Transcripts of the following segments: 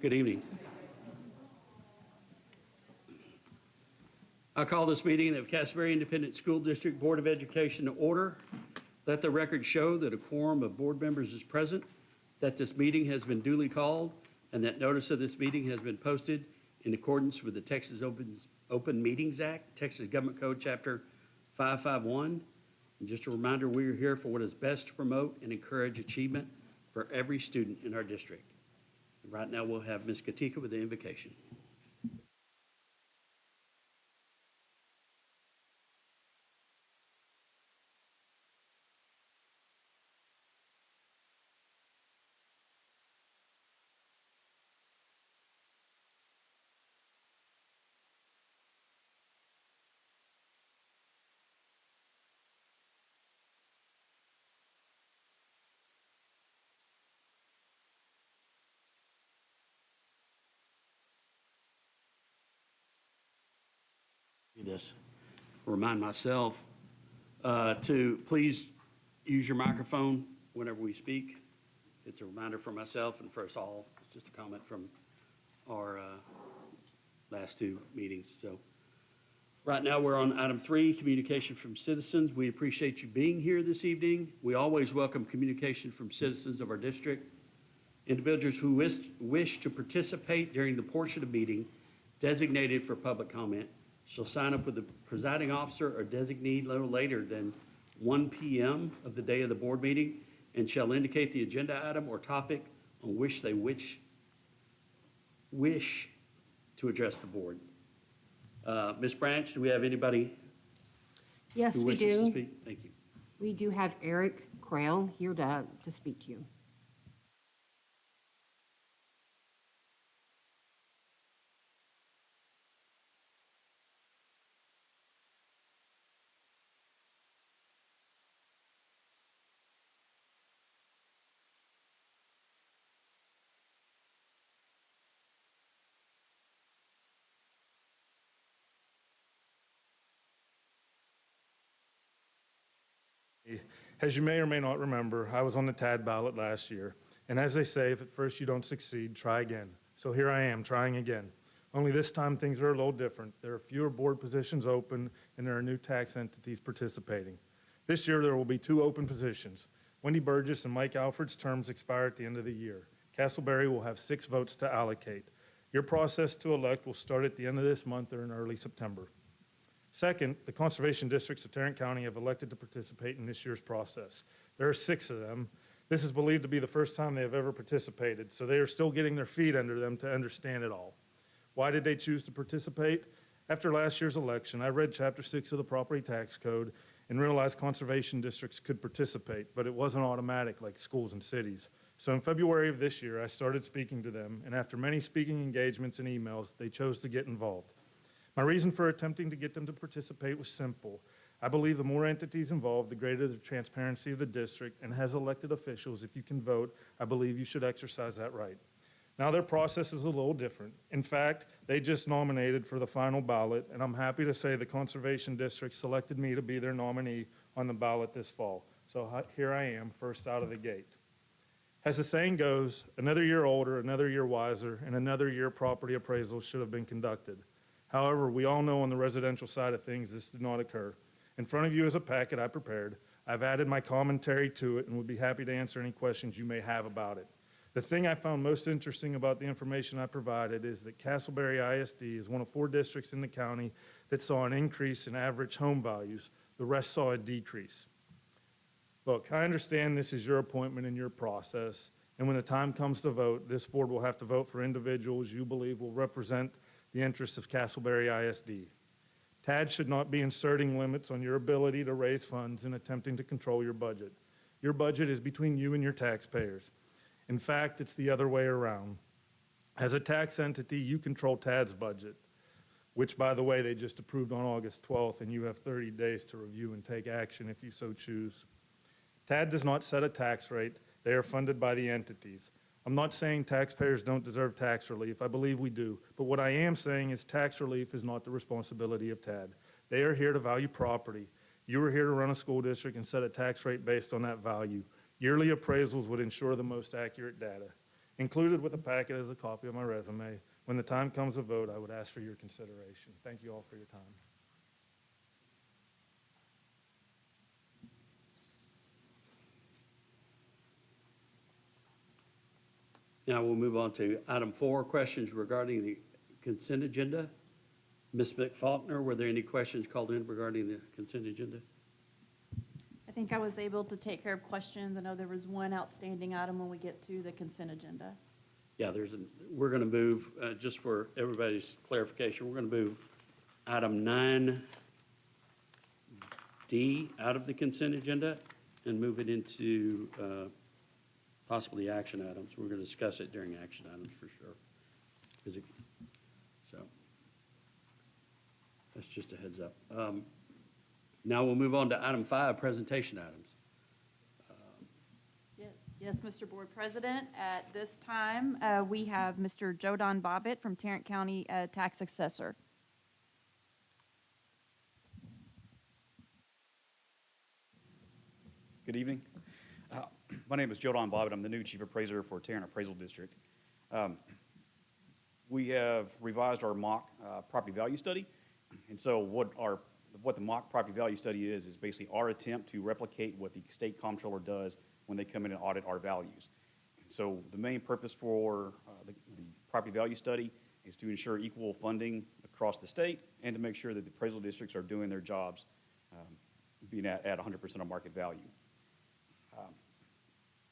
Good evening. I call this meeting of Castleberry Independent School District Board of Education to order. Let the record show that a quorum of board members is present, that this meeting has been duly called, and that notice of this meeting has been posted in accordance with the Texas Open Meetings Act, Texas Government Code Chapter 551. And just a reminder, we are here for what is best to promote and encourage achievement for every student in our district. And right now, we'll have Ms. Katika with the invocation. This. Remind myself to please use your microphone whenever we speak. It's a reminder for myself and for us all. It's just a comment from our last two meetings. So right now we're on item 3, communication from citizens. We appreciate you being here this evening. We always welcome communication from citizens of our district. Individuals who wish to participate during the portion of the meeting designated for public comment shall sign up with the presiding officer or designee no later than 1 p.m. of the day of the board meeting and shall indicate the agenda item or topic on which they wish to address the board. Ms. Branch, do we have anybody Yes, who we wishes to do. speak? Thank you. We do have Eric Crail here to speak to you. As you may or may not remember, I was on the TAD ballot last year, and as they say, if at first you don't succeed, try again. So here I am, trying again. Only this time things are a little different. There are fewer board positions open, and there are new tax entities participating. This year there will be 2 open positions. Wendy Burgess and Mike Alford's terms expire at the end of the year. Castleberry will have 6 votes to allocate. Your process to elect will start at the end of this month or in early September. Second, the conservation districts of Tarrant County have elected to participate in this year's process. There are 6 of them. This is believed to be the first time they have ever participated, so they are still getting their feet under them to understand it all. Why did they choose to participate? After last year's election, I read Chapter 6 of the Property Tax Code and realized conservation districts could participate, but it wasn't automatic like schools and cities. So in February of this year, I started speaking to them, and after many speaking engagements and emails, they chose to get involved. My reason for attempting to get them to participate was simple. I believe the more entities involved, the greater the transparency of the district, and as elected officials, if you can vote, I believe you should exercise that right. Now their process is a little different. In fact, they just nominated for the final ballot, and I'm happy to say the Conservation District selected me to be their nominee on the ballot this fall. So here I am, first out of the gate. As the saying goes, another year older, another year wiser, and another year property appraisals should have been conducted. However, we all know on the residential side of things, this did not occur. In front of you is a packet I prepared. I've added my commentary to it and would be happy to answer any questions you may have about it. The thing I found most interesting about the information I provided is that Castleberry ISD is one of 4 districts in the county that saw an increase in average home values. The rest saw a decrease. Look, I understand this is your appointment and your process, and when the time comes to vote, this board will have to vote for individuals you believe will represent the interests of Castleberry ISD. TAD should not be inserting limits on your ability to raise funds and attempting to control your budget. Your budget is between you and your taxpayers. In fact, it's the other way around. As a tax entity, you control TAD's budget, which, by the way, they just approved on August 12th, and you have 30 days to review and take action if you so choose. TAD does not set a tax rate. They are funded by the entities. I'm not saying taxpayers don't deserve tax relief. I believe we do. But what I am saying is tax relief is not the responsibility of TAD. They are here to value property. You are here to run a school district and set a tax rate based on that value. Yearly appraisals would ensure the most accurate data. Included with the packet is a copy of my resume. When the time comes to vote, I would ask for your consideration. Thank you all for your time. Now we'll move on to item 4, questions regarding the consent agenda. Ms. McFaulkner, were there any questions called in regarding the consent agenda? I think I was able to take care of questions. I know there was one outstanding item when we get to the consent agenda. Yeah, we're going to move, just for everybody's clarification, we're going to move item 9D out of the consent agenda and move it into possibly action items. We're going to discuss it during action items for sure. So that's just a heads up. Now we'll move on to item 5, presentation items. Yes, Mr. Board President, at this time, we have Mr. Jodan Bobbitt from Tarrant County Tax Assessor. Good evening. My name is Jodan Bobbitt. I'm the new Chief Appraiser for Tarrant Appraisal District. We have revised our mock property value study. And so what the mock property value study is basically our attempt to replicate what the state comptroller does when they come in and audit our values. And so the main purpose for the property value study is to ensure equal funding across the state and to make sure that the appraisal districts are doing their jobs being at 100% of market value.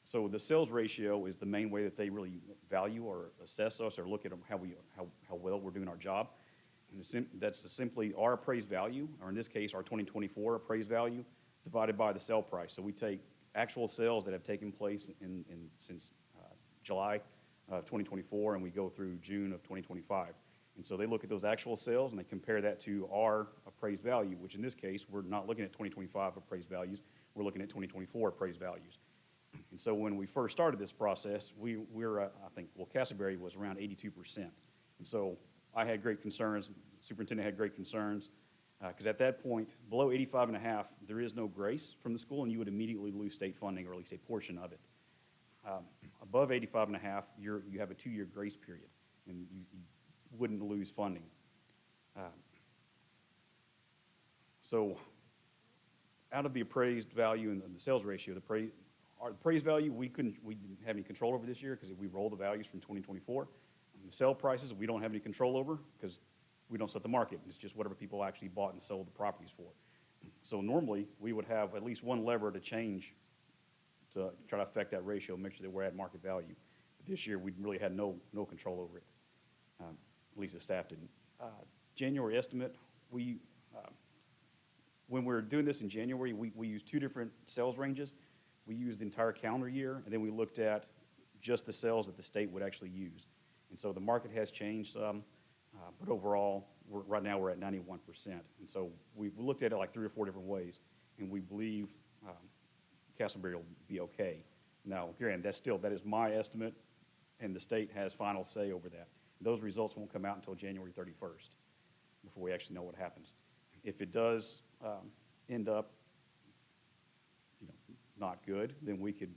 So the sales ratio is the main way that they really value or assess us or look at how well we're doing our job. And that's simply our appraised value, or in this case, our 2024 appraised value, divided by the sale price. So we take actual sales that have taken place since July of 2024, and we go through June of 2025. And so they look at those actual sales, and they compare that to our appraised value, which in this case, we're not looking at 2025 appraised values. We're looking at 2024 appraised values. And so when we first started this process, Castleberry was around 82%. And so I had great concerns, superintendent had great concerns, because at that point, below 85.5, there is no grace from the school, and you would immediately lose state funding, or at least a portion of it. Above 85.5, you have a 2-year grace period, and you wouldn't lose funding. So out of the appraised value and the sales ratio, our appraised value, we didn't have any control over this year because we rolled the values from 2024. The sale prices, we don't have any control over because we don't set the market. It's just whatever people actually bought and sold the properties for. So normally, we would have at least one lever to change to try to affect that ratio, make sure that we're at market value. But this year, we really had no control over it. At least the staff didn't. January estimate, when we were doing this in January, we used 2 different sales ranges. We used the entire calendar year, and then we looked at just the sales that the state would actually use. And so the market has changed some, but overall, right now we're at 91%. And so we looked at it like 3 or 4 different ways, and we believe Castleberry will be okay. Now, granted, that is my estimate, and the state has final say over that. Those results won't come out until January 31st before we actually know what happens. If it does end up not good, then we could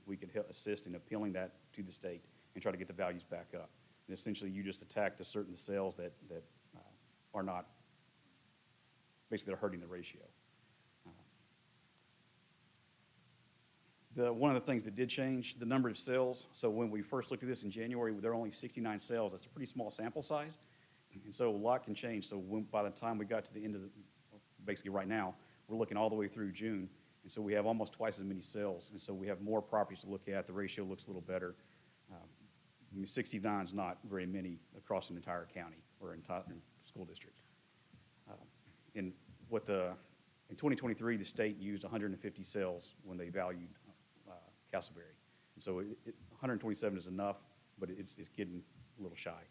assist in appealing that to the state and try to get the values back up. And essentially, you just attack the certain sales that are not, basically they're hurting the ratio. One of the things that did change, the number of sales. So when we first looked at this in January, there were only 69 sales. That's a pretty small sample size. And so a lot can change. So by the time we got to the end of basically right now, we're looking all the way through June. And so we have almost twice as many sales. And so we have more properties to look at. The ratio looks a little better. 69 is not very many across an entire county or entire school district. In 2023, the state used 150 sales when they valued Castleberry. And so 127 is enough, but it's getting a little shy.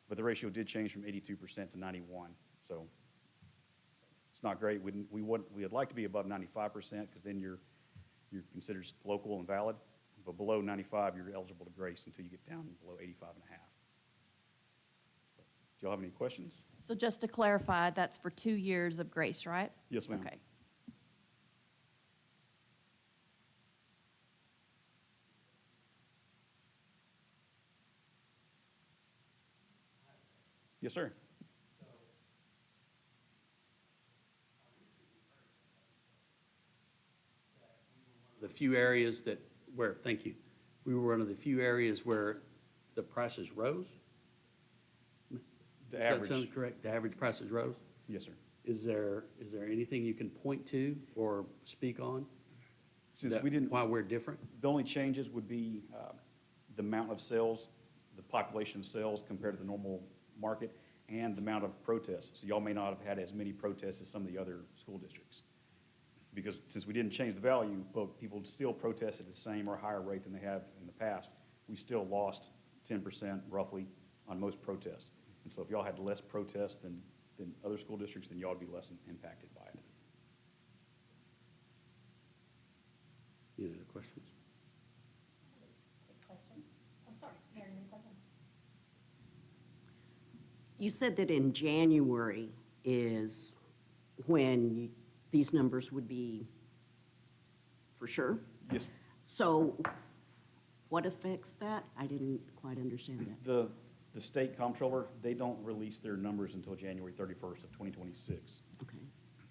But the ratio did change from 82% to 91. So it's not great. We'd like to be above 95% because then you're considered local and valid. But below 95, you're eligible to grace until you get down below 85.5. Do y'all have any questions? So just to clarify, that's for 2 years of grace, right? Yes, ma'am. Okay. Yes, sir. The few areas that, where, thank you, we were one of the few areas where the prices rose? The Does that average, sound correct? The average prices rose? yes, sir. Is there anything you can point to or speak on? Since that- we didn't, Why we're different? the only changes would be the amount of sales, the population of sales compared to the normal market, and the amount of protests. So y'all may not have had as many protests as some of the other school districts. Because since we didn't change the value, but people still protest at the same or higher rate than they have in the past, we still lost 10% roughly on most protests. And so if y'all had less protests than other school districts, then y'all would be less impacted by it. Any other questions? Question? I'm sorry, Mary, any question? You said that in January is when these numbers would be for sure? Yes, So what affects that? I didn't quite understand that. the state comptroller, they don't release their numbers until January 31st of 2026. Okay,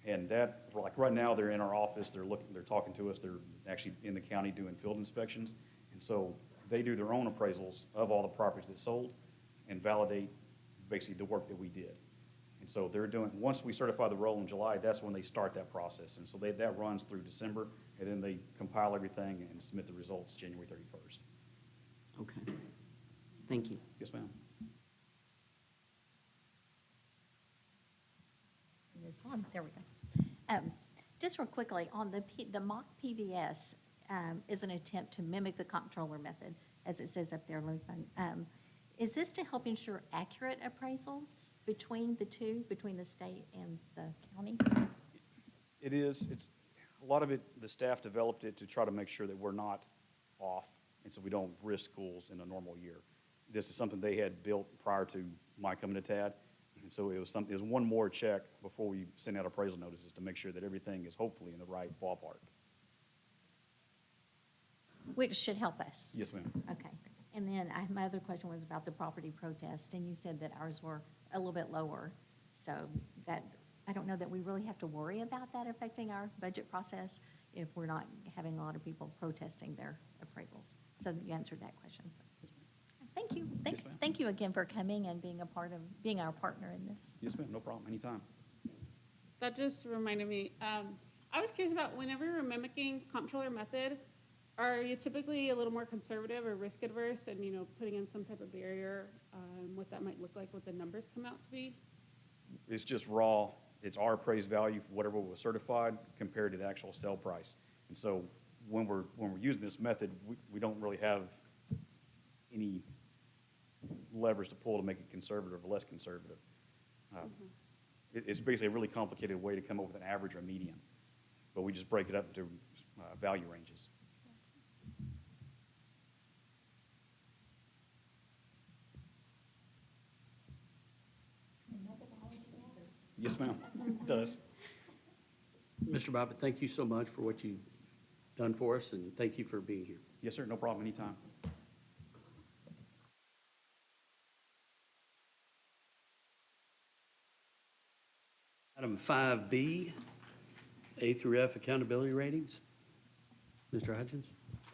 And that, like right now, they're in our office, they're talking to us, they're actually in the county doing field inspections. And so they do their own appraisals of all the properties that sold and validate basically the work that we did. And so they're doing, once we certify the roll in July, that's when they start that process. And so that runs through December, and then they compile everything and submit the results January 31st. okay. Thank you. Yes, ma'am. This one, there we go. Just real quickly, on the mock PVS is an attempt to mimic the comptroller method, as it says up there, Lupan. Is this to help ensure accurate appraisals between the two, between the state and the county? It is, it's, a lot of it, the staff developed it to try to make sure that we're not off, and so we don't risk schools in a normal year. This is something they had built prior to my coming to TAD, and so it was one more check before we send out appraisal notices to make sure that everything is hopefully in the right ballpark. Which should help us. Yes, ma'am. Okay. And then my other question was about the property protest, and you said that ours were a little bit lower. So that, I don't know that we really have to worry about that affecting our budget process if we're not having a lot of people protesting their appraisals. So you answered that question. Thank you. Thanks. ma'am. Thank you again for coming and being our partner in this. Yes, ma'am, no problem, anytime. That just reminded me, I was curious about whenever you're mimicking comptroller method, are you typically a little more conservative or risk adverse and, putting in some type of barrier, what that might look like, what the numbers come out to be? It's just raw, it's our appraised value for whatever was certified compared to the actual sale price. And so when we're using this method, we don't really have any levers to pull to make it conservative or less conservative. It's basically a really complicated way to come up with an average or median, but we just break it up into value ranges. Yes, ma'am, it does. Mr. Bobbitt, thank you so much for what you've done for us, and thank you for being here. Yes, sir, no problem, anytime. Item 5B, A through F accountability ratings. Mr. Hutchins?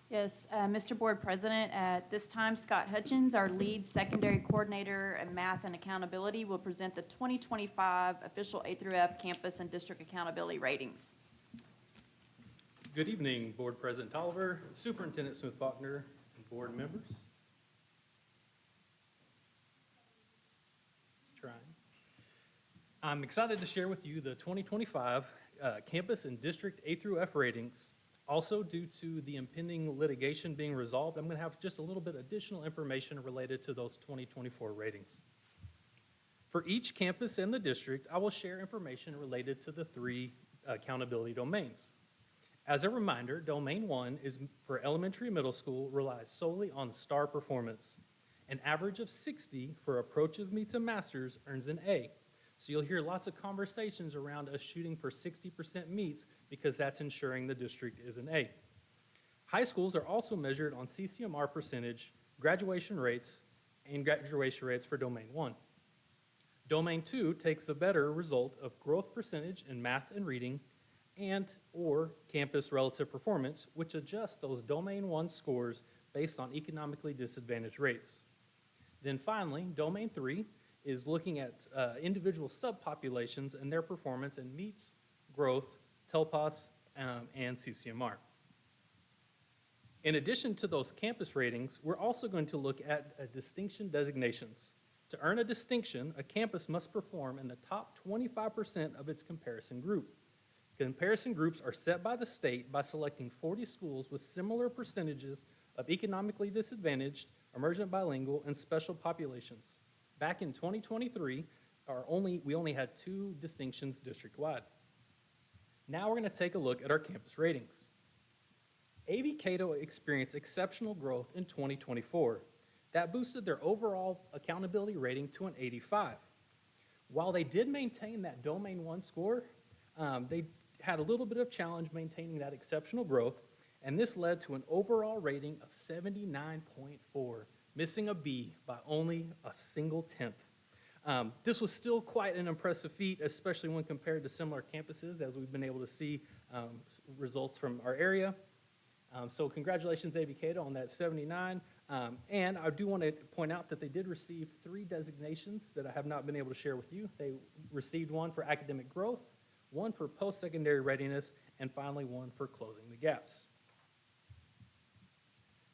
Yes, Mr. Board President, at this time, Scott Hutchins, our lead secondary coordinator in math and accountability, will present the 2025 official A through F campus and district accountability ratings. Good evening, Board President Tolliver, Superintendent Smith-Faulkner, and board members. Let's try. I'm excited to share with you the 2025 campus and district A through F ratings. Also, due to the impending litigation being resolved, I'm going to have just a little bit additional information related to those 2024 ratings. For each campus in the district, I will share information related to the 3 accountability domains. As a reminder, Domain 1 is for elementary and middle school, relies solely on STAR performance. An average of 60 for approaches, meets, and masters earns an A. So you'll hear lots of conversations around us shooting for 60% meets because that's ensuring the district is an A. High schools are also measured on CCMR percentage, graduation rates, and graduation rates for Domain 1. Domain 2 takes the better result of growth percentage in math and reading and/or campus relative performance, which adjusts those Domain 1 scores based on economically disadvantaged rates. Then finally, Domain 3 is looking at individual subpopulations and their performance and meets growth, TELPAS, and CCMR. In addition to those campus ratings, we're also going to look at distinction designations. To earn a distinction, a campus must perform in the top 25% of its comparison group. Comparison groups are set by the state by selecting 40 schools with similar percentages of economically disadvantaged, emergent bilingual, and special populations. Back in 2023, we only had 2 distinctions district-wide. Now we're going to take a look at our campus ratings. A.V. Cato experienced exceptional growth in 2024. That boosted their overall accountability rating to an 85. While they did maintain that Domain 1 score, they had a little bit of challenge maintaining that exceptional growth, and this led to an overall rating of 79.4, missing a B by only a single tenth. This was still quite an impressive feat, especially when compared to similar campuses, as we've been able to see results from our area. So congratulations, A.V. Cato, on that 79. And I do want to point out that they did receive 3 designations that I have not been able to share with you. They received 1 for academic growth, 1 for post-secondary readiness, and finally 1 for closing the gaps.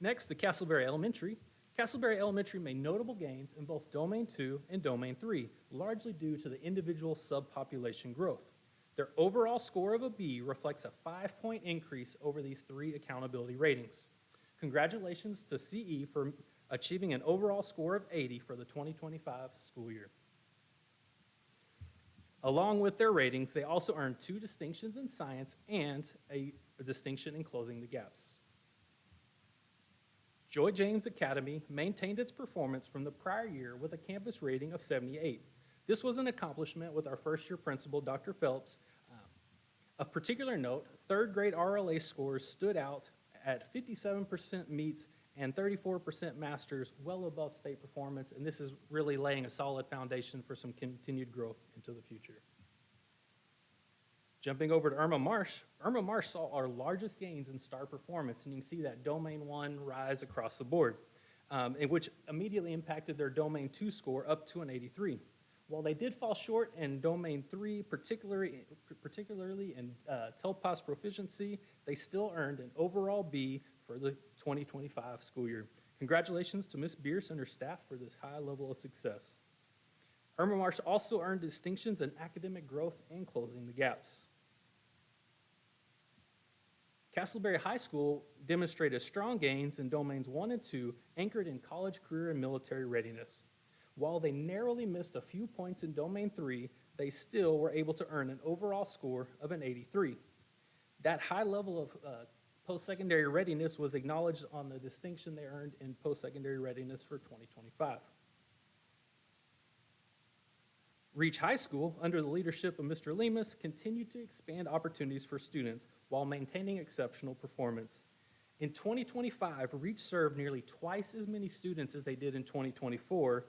Next, to Castleberry Elementary. Castleberry Elementary made notable gains in both Domain 2 and Domain 3, largely due to the individual subpopulation growth. Their overall score of a B reflects a 5-point increase over these 3 accountability ratings. Congratulations to CE for achieving an overall score of 80 for the 2025 school year. Along with their ratings, they also earned 2 distinctions in science and a distinction in closing the gaps. Joy James Academy maintained its performance from the prior year with a campus rating of 78. This was an accomplishment with our first-year principal, Dr. Phelps. Of particular note, 3rd grade RLA scores stood out at 57% meets and 34% masters, well above state performance, and this is really laying a solid foundation for some continued growth into the future. Jumping over to Irma Marsh saw our largest gains in star performance, and you can see that Domain 1 rise across the board, which immediately impacted their Domain 2 score up to an 83. While they did fall short in Domain 3, particularly in TELPAS proficiency, they still earned an overall B for the 2025 school year. Congratulations to Ms. Bierce and her staff for this high level of success. Irma Marsh also earned distinctions in academic growth and closing the gaps. Castleberry High School demonstrated strong gains in Domains 1 and 2, anchored in college, career, and military readiness. While they narrowly missed a few points in Domain 3, they still were able to earn an overall score of an 83. That high level of post-secondary readiness was acknowledged on the distinction they earned in post-secondary readiness for 2025. Reach High School, under the leadership of Mr. Lemus, continued to expand opportunities for students while maintaining exceptional performance. In 2025, Reach served nearly twice as many students as they did in 2024,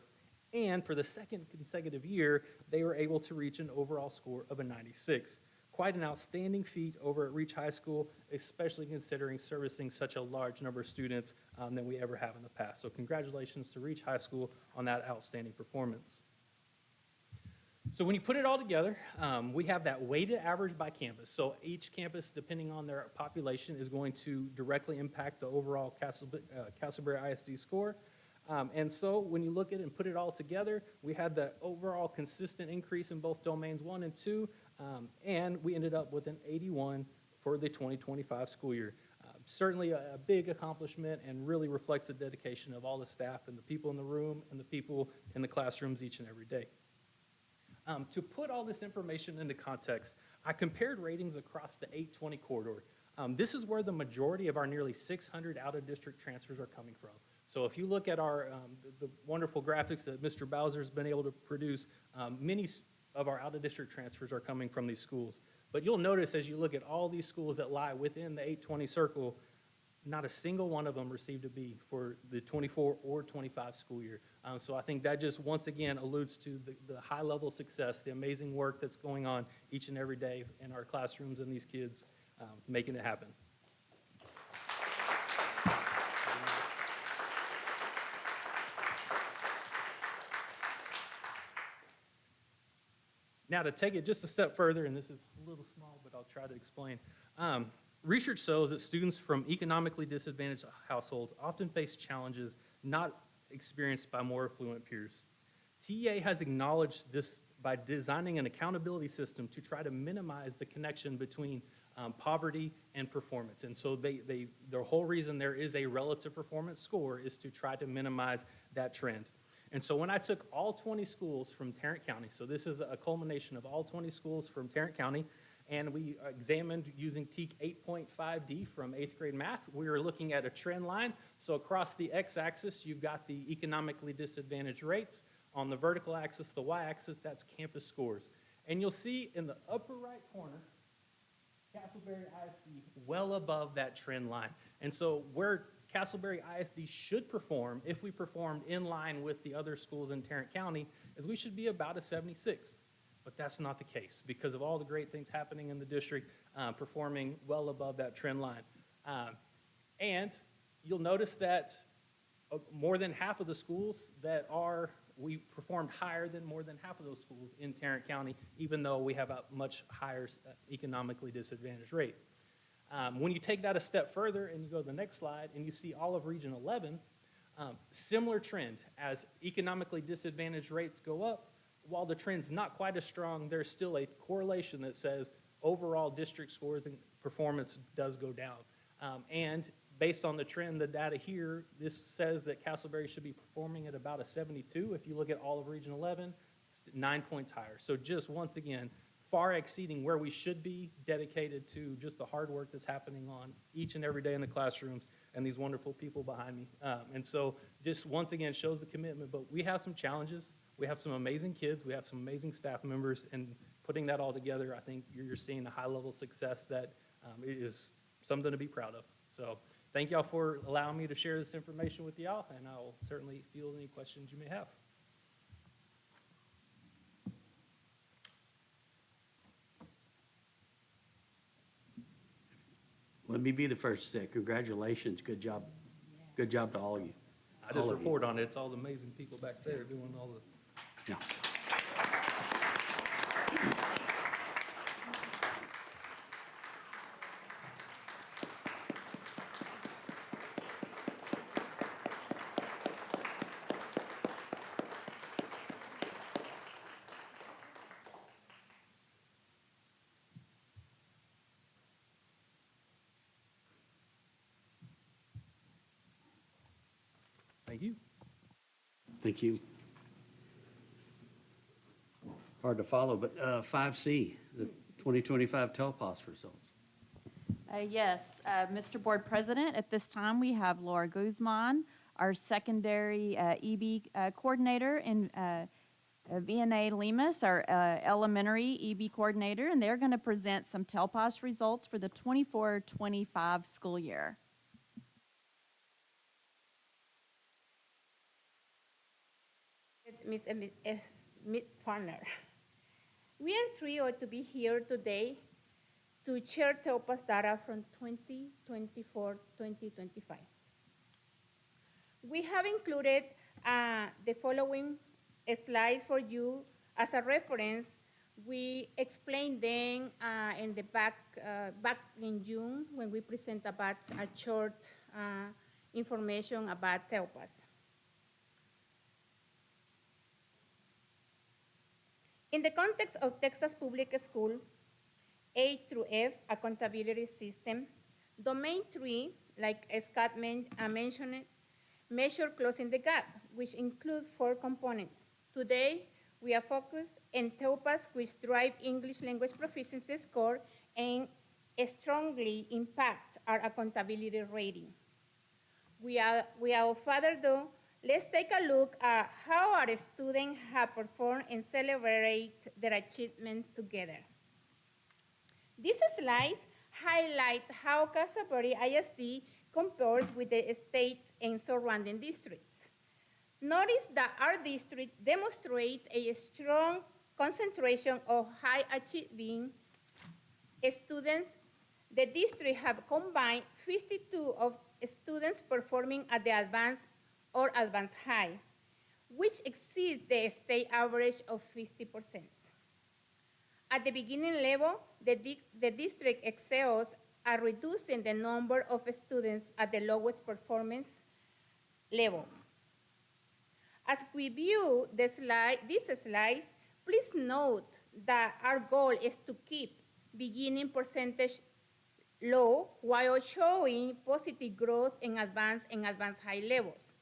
and for the 2nd consecutive year, they were able to reach an overall score of a 96. Quite an outstanding feat over at Reach High School, especially considering servicing such a large number of students than we ever have in the past. So congratulations to Reach High School on that outstanding performance. So when you put it all together, we have that weighted average by campus. So each campus, depending on their population, is going to directly impact the overall Castleberry ISD score. And so when you look at it and put it all together, we had the overall consistent increase in both Domains 1 and 2, and we ended up with an 81 for the 2025 school year. Certainly a big accomplishment and really reflects the dedication of all the staff and the people in the room and the people in the classrooms each and every day. To put all this information into context, I compared ratings across the 820 corridor. This is where the majority of our nearly 600 out-of-district transfers are coming from. So if you look at our the wonderful graphics that Mr. Bowser's been able to produce, many of our out-of-district transfers are coming from these schools. But you'll notice as you look at all these schools that lie within the 820 circle, not a single one of them received a B for the 24 or 25 school year. So I think that just once again alludes to the high level success, the amazing work that's going on each and every day in our classrooms and these kids making it happen. Now, to take it just a step further, and this is a little small, but I'll try to explain. Research shows that students from economically disadvantaged households often face challenges not experienced by more affluent peers. TEA has acknowledged this by designing an accountability system to try to minimize the connection between poverty and performance. And so their whole reason there is a relative performance score is to try to minimize that trend. And so when I took all 20 schools from Tarrant County, so this is a culmination of all 20 schools from Tarrant County, and we examined using TEAC 8.5D from 8th grade math, we were looking at a trend line. So across the x-axis, you've got the economically disadvantaged rates. On the vertical axis, the y-axis, that's campus scores. And you'll see in the upper right corner, Castleberry ISD well above that trend line. And so where Castleberry ISD should perform, if we performed in line with the other schools in Tarrant County, is we should be about a 76. But that's not the case because of all the great things happening in the district, performing well above that trend line. And you'll notice that more than half of the schools we performed higher than more than half of those schools in Tarrant County, even though we have a much higher economically disadvantaged rate. When you take that a step further and you go to the next slide and you see all of Region 11, similar trend. As economically disadvantaged rates go up, while the trend's not quite as strong, there's still a correlation that says overall district scores and performance does go down. And based on the trend, the data here, this says that Castleberry should be performing at about a 72. If you look at all of Region 11, it's 9 points higher. So just once again, far exceeding where we should be dedicated to just the hard work that's happening on each and every day in the classrooms and these wonderful people behind me. And so just once again shows the commitment, but we have some challenges. We have some amazing kids. We have some amazing staff members, and putting that all together, I think you're seeing a high level success that is something to be proud of. So thank y'all for allowing me to share this information with y'all, and I'll certainly field any questions you may have. Let me be the first to say congratulations, good job. Good job to all of you. I just All of you. report on it. It's all the amazing people back there doing all the. Yeah. Thank you. Thank you. Hard to follow, but 5C, the 2025 TELPOS results. Yes, Mr. Board President, at this time, we have Laura Guzman, our secondary EB coordinator, and VNA Lemus, our elementary EB coordinator, and they're going to present some TELPOS results for the 24-25 school year. Ms. Smith-Farner. We are thrilled to be here today to share TELPOS data from 2024-2025. We have included the following slides for you as a reference. We explained them in the back in June when we present about a short information about TELPOS. In the context of Texas Public School, A through F accountability system, domain 3, like Scott mentioned, measure closing the gap, which include 4 components. Today, we are focused on TELPOS, which drive English language proficiency score and strongly impact our accountability rating. Without further ado, let's take a look at how our students have performed and celebrate their achievement together. These slides highlights how Castleberry ISD compares with the state and surrounding districts. Notice that our district demonstrates a strong concentration of high achieving students. The district have combined 52 of students performing at the advanced or advanced high, which exceeds the state average of 50%. At the beginning level, the district excels at reducing the number of students at the lowest performance level. As we view these slides, please note that our goal is to keep beginning percentage low while showing positive growth in advanced and advanced high levels.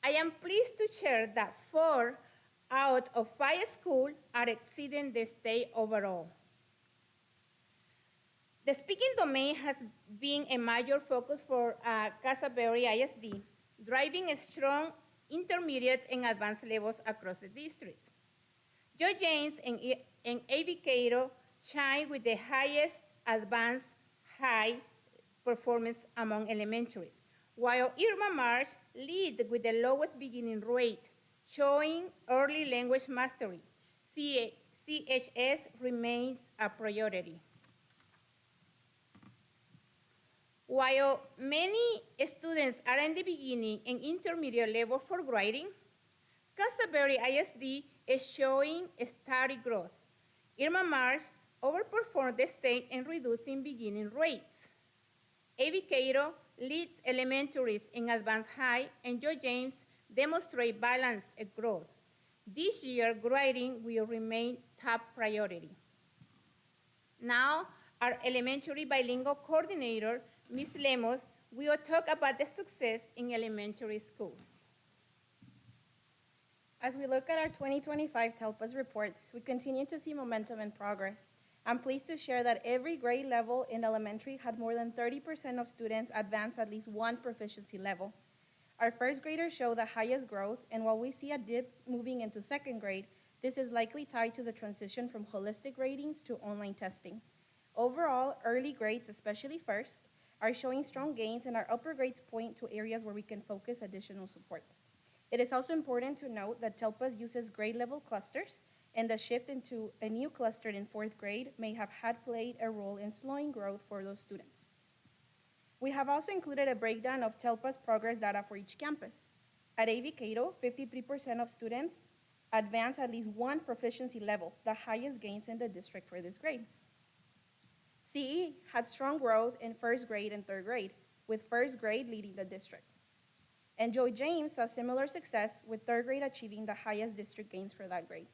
I am pleased to share that 4 out of 5 schools are exceeding the state overall. The speaking domain has been a major focus for Castleberry ISD, driving a strong intermediate and advanced levels across the district. Joe James and A.V. Cato shine with the highest advanced high performance among elementaries, while Irma Marsh lead with the lowest beginning rate, showing early language mastery. CHS remains a priority. While many students are in the beginning and intermediate level for grading, Castleberry ISD is showing steady growth. Irma Marsh overperformed the state in reducing beginning rates. A.V. Cato leads elementaries in advanced high, and Joe James demonstrates balanced growth. This year, grading will remain top priority. Now, our elementary bilingual coordinator, Ms. Lemos, will talk about the success in elementary schools. As we look at our 2025 TELPAS reports, we continue to see momentum and progress. I'm pleased to share that every grade level in elementary had more than 30% of students advance at least one proficiency level. Our first graders show the highest growth, and while we see a dip moving into second grade, this is likely tied to the transition from holistic ratings to online testing. Overall, early grades, especially first, are showing strong gains, and our upper grades point to areas where we can focus additional support. It is also important to note that TELPAS uses grade level clusters, and the shift into a new cluster in fourth grade may have played a role in slowing growth for those students. We have also included a breakdown of TELPAS progress data for each campus. At A.V. Cato, 53% of students advance at least one proficiency level, the highest gains in the district for this grade. CE had strong growth in first grade and third grade, with first grade leading the district. And Joe James saw similar success, with third grade achieving the highest district gains for that grade.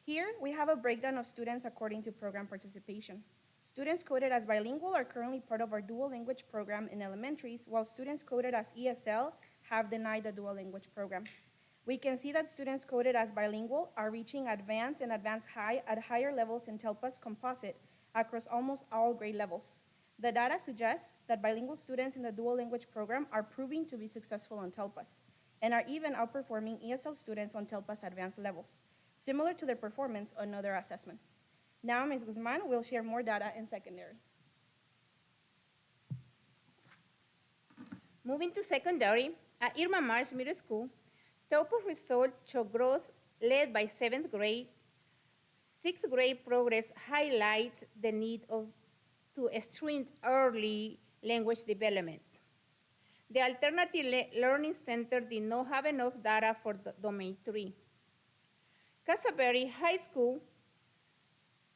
Here, we have a breakdown of students according to program participation. Students coded as bilingual are currently part of our dual language program in elementaries, while students coded as ESL have denied the dual language program. We can see that students coded as bilingual are reaching advanced and advanced high at higher levels in TELPAS composite across almost all grade levels. The data suggests that bilingual students in the dual language program are proving to be successful on TELPAS and are even outperforming ESL students on TELPAS advanced levels, similar to their performance on other assessments. Now, Ms. Guzman will share more data in secondary. Moving to secondary, at Irma Marsh Middle School, TELPAS results show growth led by 7th grade. 6th grade progress highlights the need to strengthen early language development. The Alternative Learning Center did not have enough data for the Domain 3. Castleberry High School,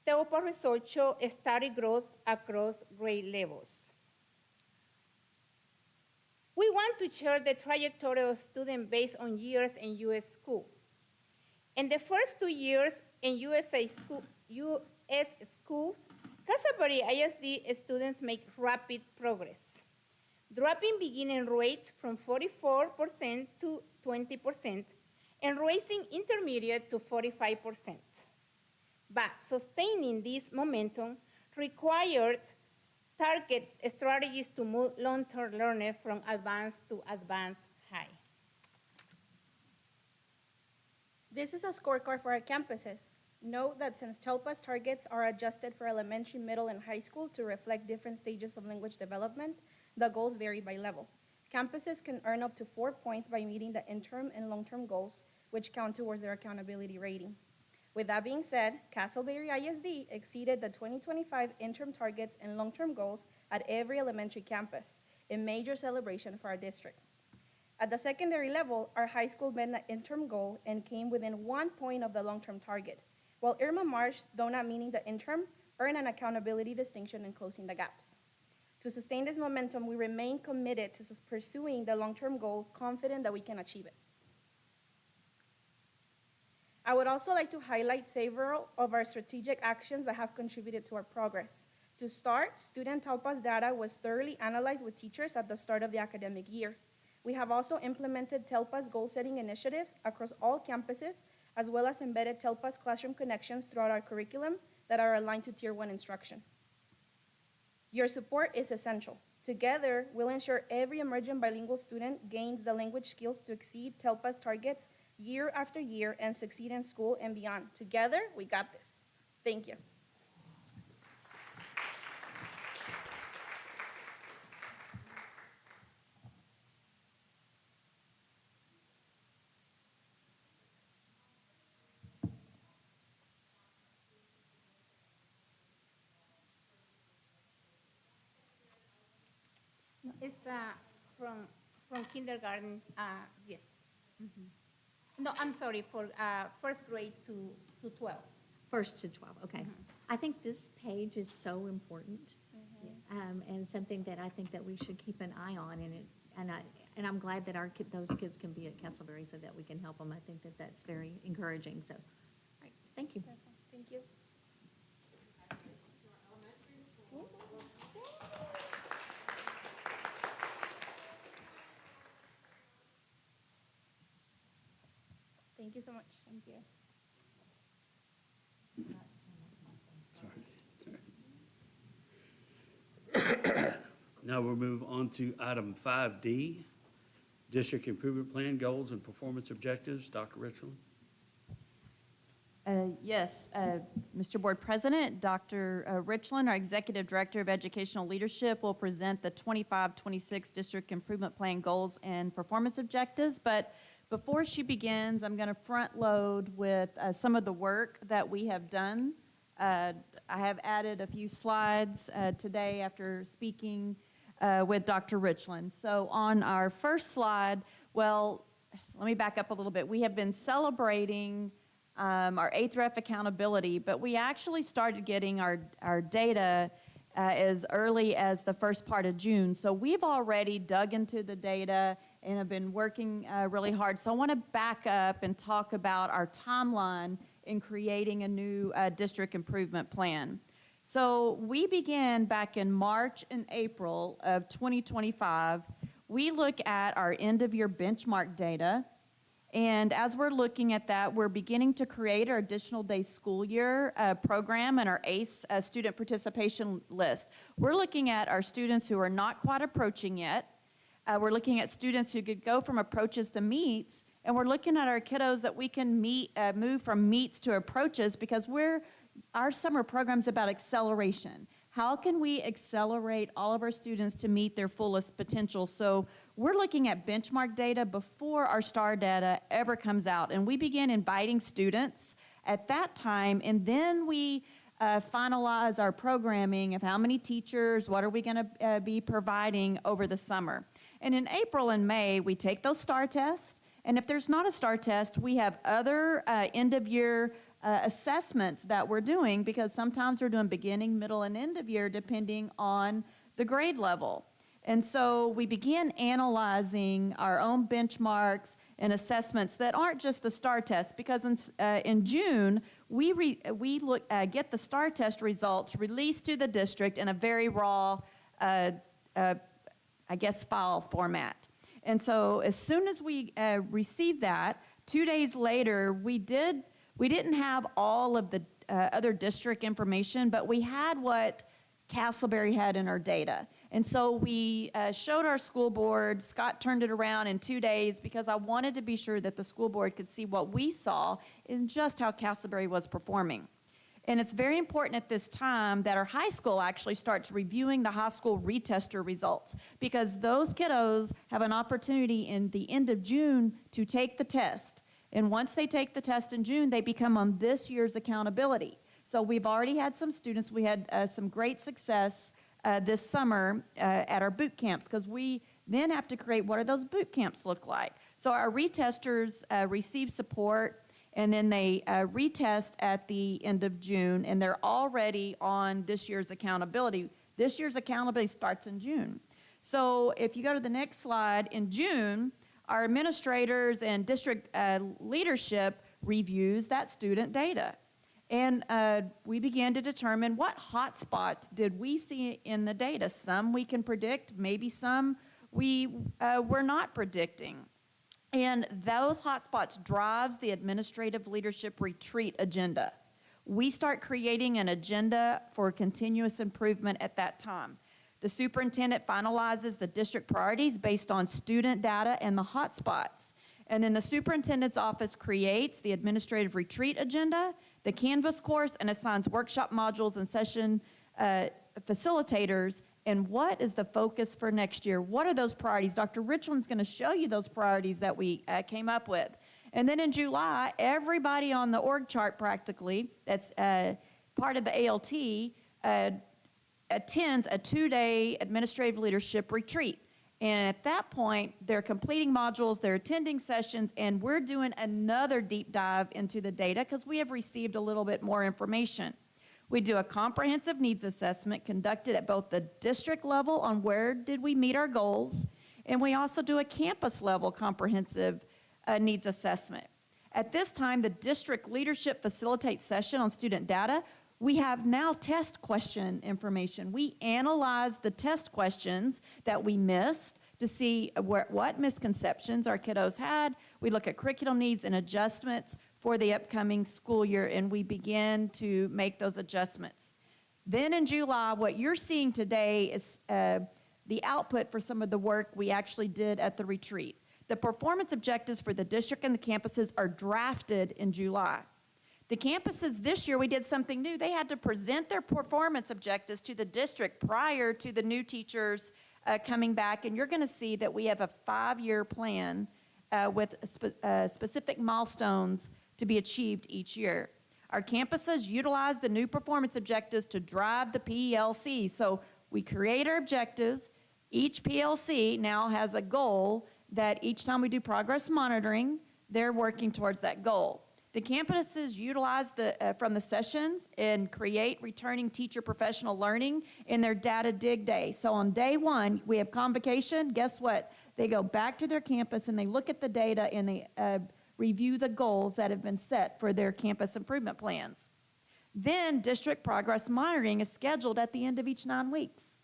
TELPAS results show a steady growth across grade levels. We want to share the trajectory of students based on years in U.S. school. In the first 2 years in U.S. schools, Castleberry ISD students make rapid progress, dropping beginning rates from 44% to 20% and raising intermediate to 45%. But sustaining this momentum required target strategies to move long-term learners from advanced to advanced high. This is a scorecard for our campuses. Note that since TELPA's targets are adjusted for elementary, middle, and high school to reflect different stages of language development, the goals vary by level. Campuses can earn up to 4 points by meeting the interim and long-term goals, which count towards their accountability rating. With that being said, Castleberry ISD exceeded the 2025 interim targets and long-term goals at every elementary campus, a major celebration for our district. At the secondary level, our high school met the interim goal and came within 1 point of the long-term target, while Irma Marsh, though not meeting the interim, earned an accountability distinction in closing the gaps. To sustain this momentum, we remain committed to pursuing the long-term goal, confident that we can achieve it. I would also like to highlight several of our strategic actions that have contributed to our progress. To start, student TELPA's data was thoroughly analyzed with teachers at the start of the academic year. We have also implemented TELPA's goal-setting initiatives across all campuses, as well as embedded TELPA's classroom connections throughout our curriculum that are aligned to Tier 1 instruction. Your support is essential. Together, we'll ensure every emerging bilingual student gains the language skills to exceed TELPA's targets year after year and succeed in school and beyond. Together, we got this. Thank you. No, it's from kindergarten, yes. No, I'm sorry, for first grade to 12. First to 12, okay. I think this page is so important, and something that I think that we should keep an eye on, and I'm glad that those kids can be at Castleberry so that we can help them. I think that that's very encouraging, so, all right, thank you. Thank you. Thank you so much. Thank you. Sorry. Now we'll move on to item 5D, District Improvement Plan Goals and Performance Objectives. Dr. Richland? Yes, Mr. Board President, Dr. Richland, our Executive Director of Educational Leadership, will present the 25-26 District Improvement Plan Goals and Performance Objectives. But before she begins, I'm going to front load with some of the work that we have done. I have added a few slides today after speaking with Dr. Richland. So on our first slide, well, let me back up a little bit. We have been celebrating our A through F accountability, but we actually started getting our data as early as the first part of June. So we've already dug into the data and have been working really hard. So I want to back up and talk about our timeline in creating a new district improvement plan. So we began back in March and April of 2025. We look at our end-of-year benchmark data, and as we're looking at that, we're beginning to create our additional day school year program and our ACE student participation list. We're looking at our students who are not quite approaching yet. We're looking at students who could go from approaches to meets, and we're looking at our kiddos that we can move from meets to approaches, because our summer program's about acceleration. How can we accelerate all of our students to meet their fullest potential? So we're looking at benchmark data before our STAR data ever comes out, and we begin inviting students at that time, and then we finalize our programming of how many teachers, what are we going to be providing over the summer. And in April and May, we take those STAR tests, and if there's not a STAR test, we have other end-of-year assessments that we're doing, because sometimes we're doing beginning, middle, and end of year depending on the grade level. And so we began analyzing our own benchmarks and assessments that aren't just the STAR test, because in June, we get the STAR test results released to the district in a very raw, file format. And so as soon as we received that, 2 days later, we didn't have all of the other district information, but we had what Castleberry had in our data. And so we showed our school board. Scott turned it around in 2 days because I wanted to be sure that the school board could see what we saw in just how Castleberry was performing. And it's very important at this time that our high school actually starts reviewing the high school retester results, because those kiddos have an opportunity in the end of June to take the test. And once they take the test in June, they become on this year's accountability. So we've already had some students. We had some great success this summer at our boot camps, because we then have to create what do those boot camps look like. So our retesters receive support, and then they retest at the end of June, and they're already on this year's accountability. This year's accountability starts in June. So if you go to the next slide, in June, our administrators and district leadership reviews that student data. And we began to determine what hotspots did we see in the data. Some we can predict, maybe some we were not predicting. And those hotspots drives the administrative leadership retreat agenda. We start creating an agenda for continuous improvement at that time. The superintendent finalizes the district priorities based on student data and the hotspots. And then the superintendent's office creates the administrative retreat agenda, the Canvas course, and assigns workshop modules and session facilitators. And what is the focus for next year? What are those priorities? Dr. Richland's going to show you those priorities that we came up with. And then in July, everybody on the org chart practically, that's part of the ALT, attends a 2-day administrative leadership retreat. And at that point, they're completing modules, they're attending sessions, and we're doing another deep dive into the data because we have received a little bit more information. We do a comprehensive needs assessment conducted at both the district level on where did we meet our goals, and we also do a campus level comprehensive needs assessment. At this time, the district leadership facilitates session on student data. We have now test question information. We analyze the test questions that we missed to see what misconceptions our kiddos had. We look at curriculum needs and adjustments for the upcoming school year, and we begin to make those adjustments. Then in July, what you're seeing today is the output for some of the work we actually did at the retreat. The performance objectives for the district and the campuses are drafted in July. The campuses this year, we did something new. They had to present their performance objectives to the district prior to the new teachers coming back, and you're going to see that we have a 5-year plan with specific milestones to be achieved each year. Our campuses utilize the new performance objectives to drive the PLC. So we create our objectives. Each PLC now has a goal that each time we do progress monitoring, they're working towards that goal. The campuses utilize from the sessions and create returning teacher professional learning in their data dig day. So on day 1, we have convocation. Guess what? They go back to their campus and they look at the data and they review the goals that have been set for their campus improvement plans. Then district progress monitoring is scheduled at the end of each 9 weeks.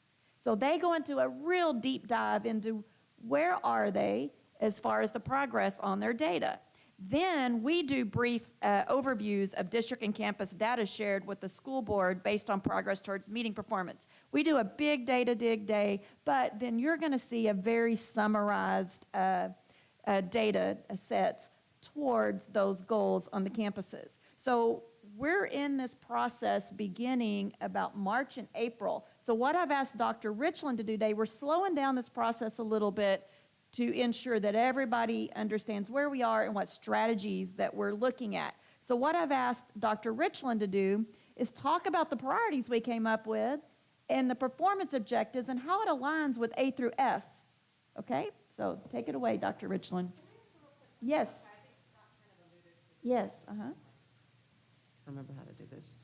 So they go into a real deep dive into where are they as far as the progress on their data. Then we do brief overviews of district and campus data shared with the school board based on progress towards meeting performance. We do a big data dig day, but then you're going to see a very summarized data sets towards those goals on the campuses. So we're in this process beginning about March and April. So what I've asked Dr. Richland to do today, we're slowing down this process a little bit to ensure that everybody understands where we are and what strategies that we're looking at. So what I've asked Dr. Richland to do is talk about the priorities we came up with and the performance objectives and how it aligns with A through F. Okay? So take it away, Dr. Richland. Yes. Yes, Remember how to do this.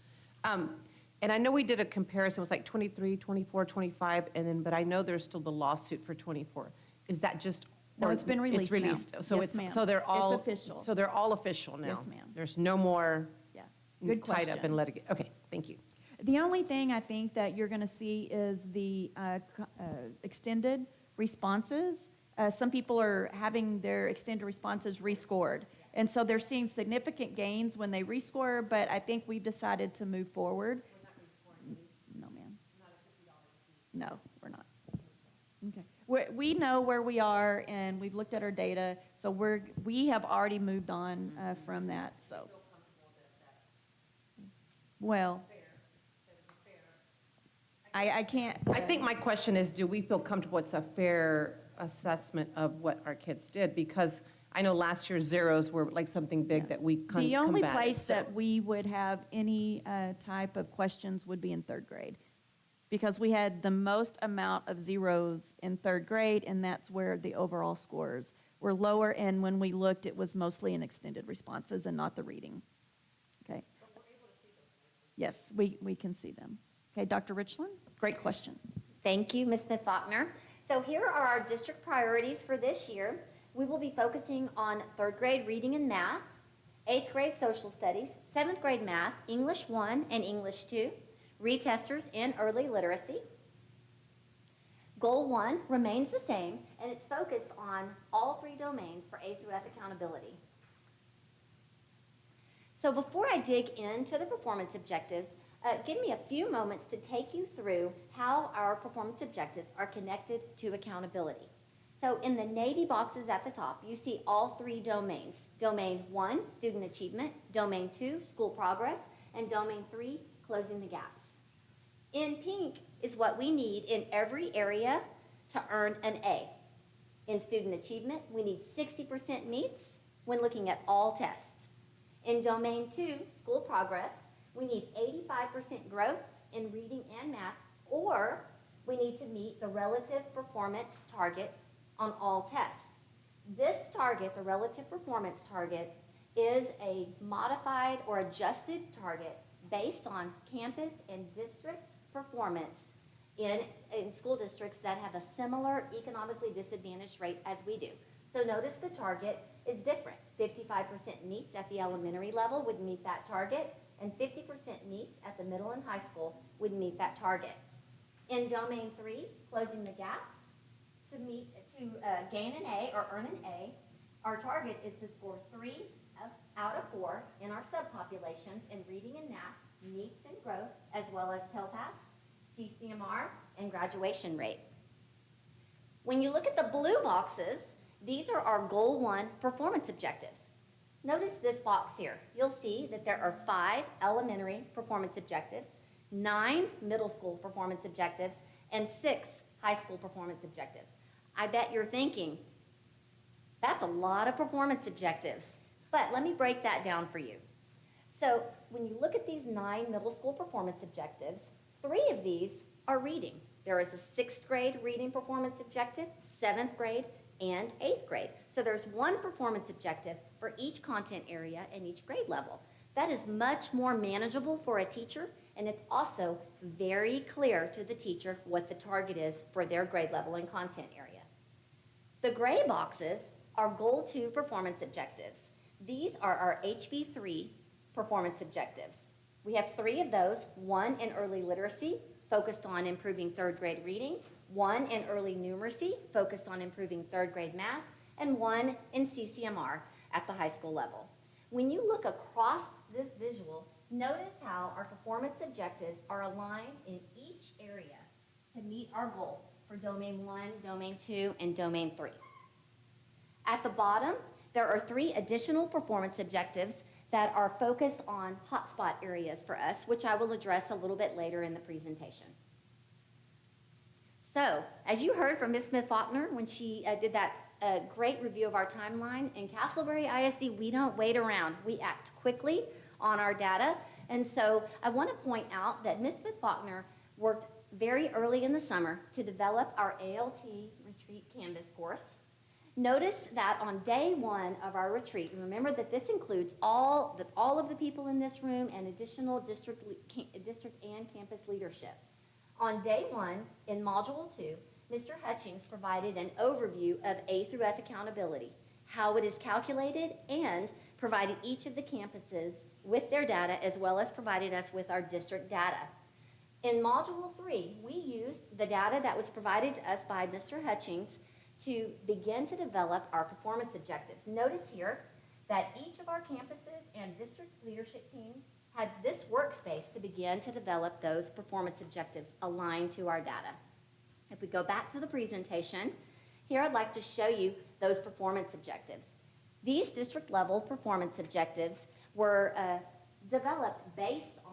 And I know we did a comparison, it was like 23, 24, 25, and then, but I know there's still the lawsuit for 24. Is that just? No, or it's been released now. So Yes, ma'am. so they're all. It's official. So they're all official now? Yes, ma'am. There's no more. Yeah. Good tied up question. and litigated. Okay, thank you. The only thing I think that you're going to see is the extended responses. Some people are having their extended responses rescored. And so they're seeing significant gains when they rescore, but I think we've decided to move forward. No, ma'am. No, we're not. we know where we are, and we've looked at our data, so we have already moved on from that, so. Well. I can't. I think my question is, do we feel comfortable it's a fair assessment of what our kids did? Because I know last year's zeros were like something big that we combated. The only place so- that we would have any type of questions would be in third grade, because we had the most amount of zeros in third grade, and that's where the overall scores were lower, and when we looked, it was mostly in extended responses and not the reading. Okay? Yes, we can see them. Okay, Dr. Richland, great question. Thank you, Ms. Smith-Faulkner. So here are our district priorities for this year. We will be focusing on third grade reading and math, eighth grade social studies, seventh grade math, English 1 and English 2, retesters, and early literacy. Goal 1 remains the same, and it's focused on all 3 domains for A through F accountability. So before I dig into the performance objectives, give me a few moments to take you through how our performance objectives are connected to accountability. So in the navy boxes at the top, you see all 3 domains. Domain 1, student achievement, domain 2, school progress, and domain 3, closing the gaps. In pink is what we need in every area to earn an A. In student achievement, we need 60% meets when looking at all tests. In domain 2, school progress, we need 85% growth in reading and math, or we need to meet the relative performance target on all tests. This target, the relative performance target, is a modified or adjusted target based on campus and district performance in school districts that have a similar economically disadvantaged rate as we do. So notice the target is different. 55% meets at the elementary level would meet that target, and 50% meets at the middle and high school would meet that target. In domain 3, closing the gaps, to gain an A or earn an A, our target is to score 3 out of 4 in our subpopulations in reading and math, meets and growth, as well as TELPAS, CCMR, and graduation rate. When you look at the blue boxes, these are our goal 1 performance objectives. Notice this box here. You'll see that there are 5 elementary performance objectives, 9 middle school performance objectives, and 6 high school performance objectives. I bet you're thinking, that's a lot of performance objectives. But let me break that down for you. So when you look at these 9 middle school performance objectives, 3 of these are reading. There is a 6th grade reading performance objective, 7th grade, and 8th grade. So there's 1 performance objective for each content area and each grade level. That is much more manageable for a teacher, and it's also very clear to the teacher what the target is for their grade level and content area. The gray boxes are goal 2 performance objectives. These are our HB3 performance objectives. We have 3 of those, 1 in early literacy, focused on improving 3rd grade reading, 1 in early numeracy, focused on improving 3rd grade math, and 1 in CCMR at the high school level. When you look across this visual, notice how our performance objectives are aligned in each area to meet our goal for domain 1, domain 2, and domain 3. At the bottom, there are 3 additional performance objectives that are focused on hotspot areas for us, which I will address a little bit later in the presentation. So, as you heard from Ms. Smith-Faulkner when she did that great review of our timeline, in Castleberry ISD, we don't wait around. We act quickly on our data. And so I want to point out that Ms. Smith-Faulkner worked very early in the summer to develop our ALT retreat Canvas course. Notice that on day 1 of our retreat, and remember that this includes all of the people in this room and additional district and campus leadership. On day 1, in Module 2, Mr. Hutchings provided an overview of A through F accountability, how it is calculated, and provided each of the campuses with their data, as well as provided us with our district data. In Module 3, we used the data that was provided to us by Mr. Hutchings to begin to develop our performance objectives. Notice here that each of our campuses and district leadership teams had this workspace to begin to develop those performance objectives aligned to our data. If we go back to the presentation, Here I'd like to show you those performance objectives. These district-level performance objectives were developed based on,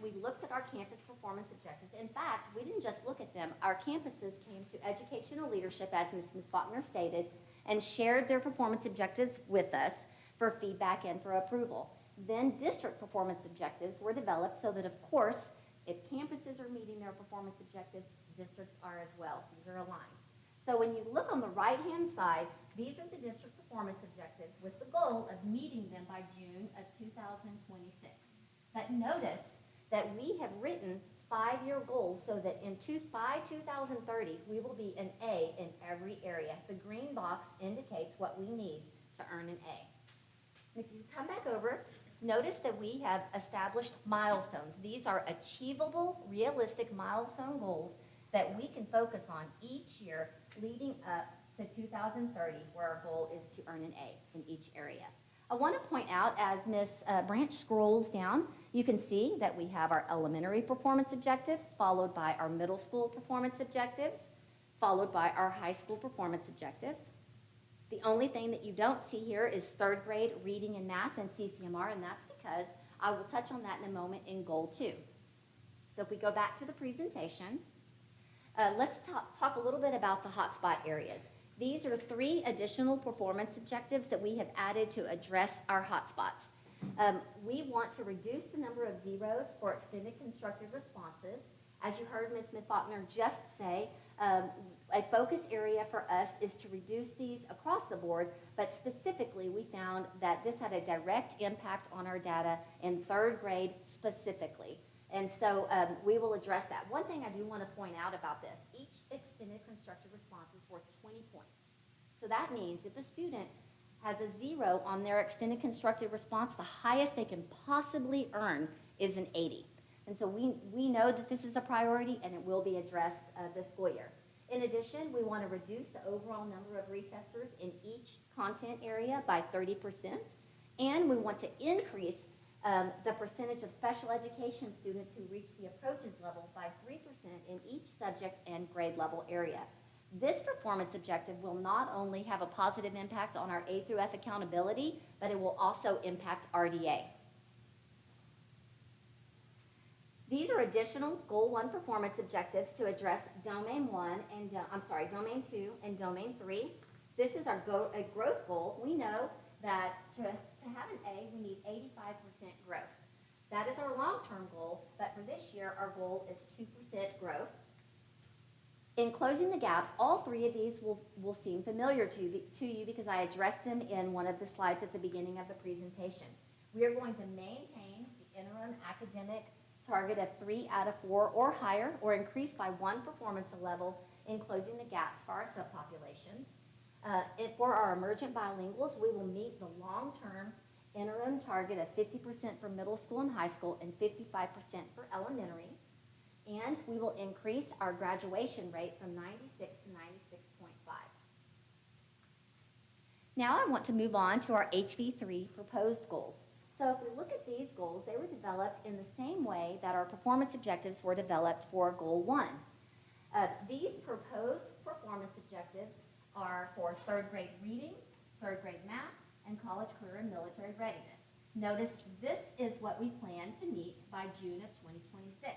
we looked at our campus performance objectives. In fact, we didn't just look at them. Our campuses came to educational leadership, as Ms. Faulkner stated, and shared their performance objectives with us for feedback and for approval. Then district performance objectives were developed so that, of course, if campuses are meeting their performance objectives, districts are as well. These are aligned. So when you look on the right-hand side, these are the district performance objectives with the goal of meeting them by June of 2026. But notice that we have written 5-year goals so that by 2030, we will be an A in every area. The green box indicates what we need to earn an A. If you come back over, notice that we have established milestones. These are achievable, realistic milestone goals that we can focus on each year leading up to 2030, where our goal is to earn an A in each area. I want to point out, as Ms. Branch scrolls down, you can see that we have our elementary performance objectives, followed by our middle school performance objectives, followed by our high school performance objectives. The only thing that you don't see here is 3rd grade reading and math and CCMR, and that's because I will touch on that in a moment in goal 2. So if we go back to the presentation, let's talk a little bit about the hotspot areas. These are 3 additional performance objectives that we have added to address our hotspots. We want to reduce the number of zeros for extended constructive responses. As you heard Ms. Faulkner just say, a focus area for us is to reduce these across the board, but specifically we found that this had a direct impact on our data in 3rd grade specifically. And so we will address that. One thing I do want to point out about this, each extended constructive response is worth 20 points. So that means if a student has a 0 on their extended constructive response, the highest they can possibly earn is an 80. And so we know that this is a priority and it will be addressed this school year. In addition, we want to reduce the overall number of retesters in each content area by 30%. And we want to increase the percentage of special education students who reach the approaches level by 3% in each subject and grade level area. This performance objective will not only have a positive impact on our A through F accountability, but it will also impact RDA. These are additional Goal 1 performance objectives to address Domain 2 and Domain 3. This is a growth goal. We know that to have an A, we need 85% growth. That is our long-term goal, but for this year, our goal is 2% growth. In closing the gaps, all 3 of these will seem familiar to you because I addressed them in one of the slides at the beginning of the presentation. We are going to maintain the interim academic target of 3 out of 4 or higher, or increase by 1 performance level in closing the gaps for our subpopulations. For our emergent bilinguals, we will meet the long-term interim target of 50% for middle school and high school and 55% for elementary. And we will increase our graduation rate from 96 to 96.5. Now I want to move on to our HV3 proposed goals. So if we look at these goals, they were developed in the same way that our performance objectives were developed for Goal 1. These proposed performance objectives are for 3rd grade reading, 3rd grade math, and college, career, and military readiness. Notice this is what we plan to meet by June of 2026.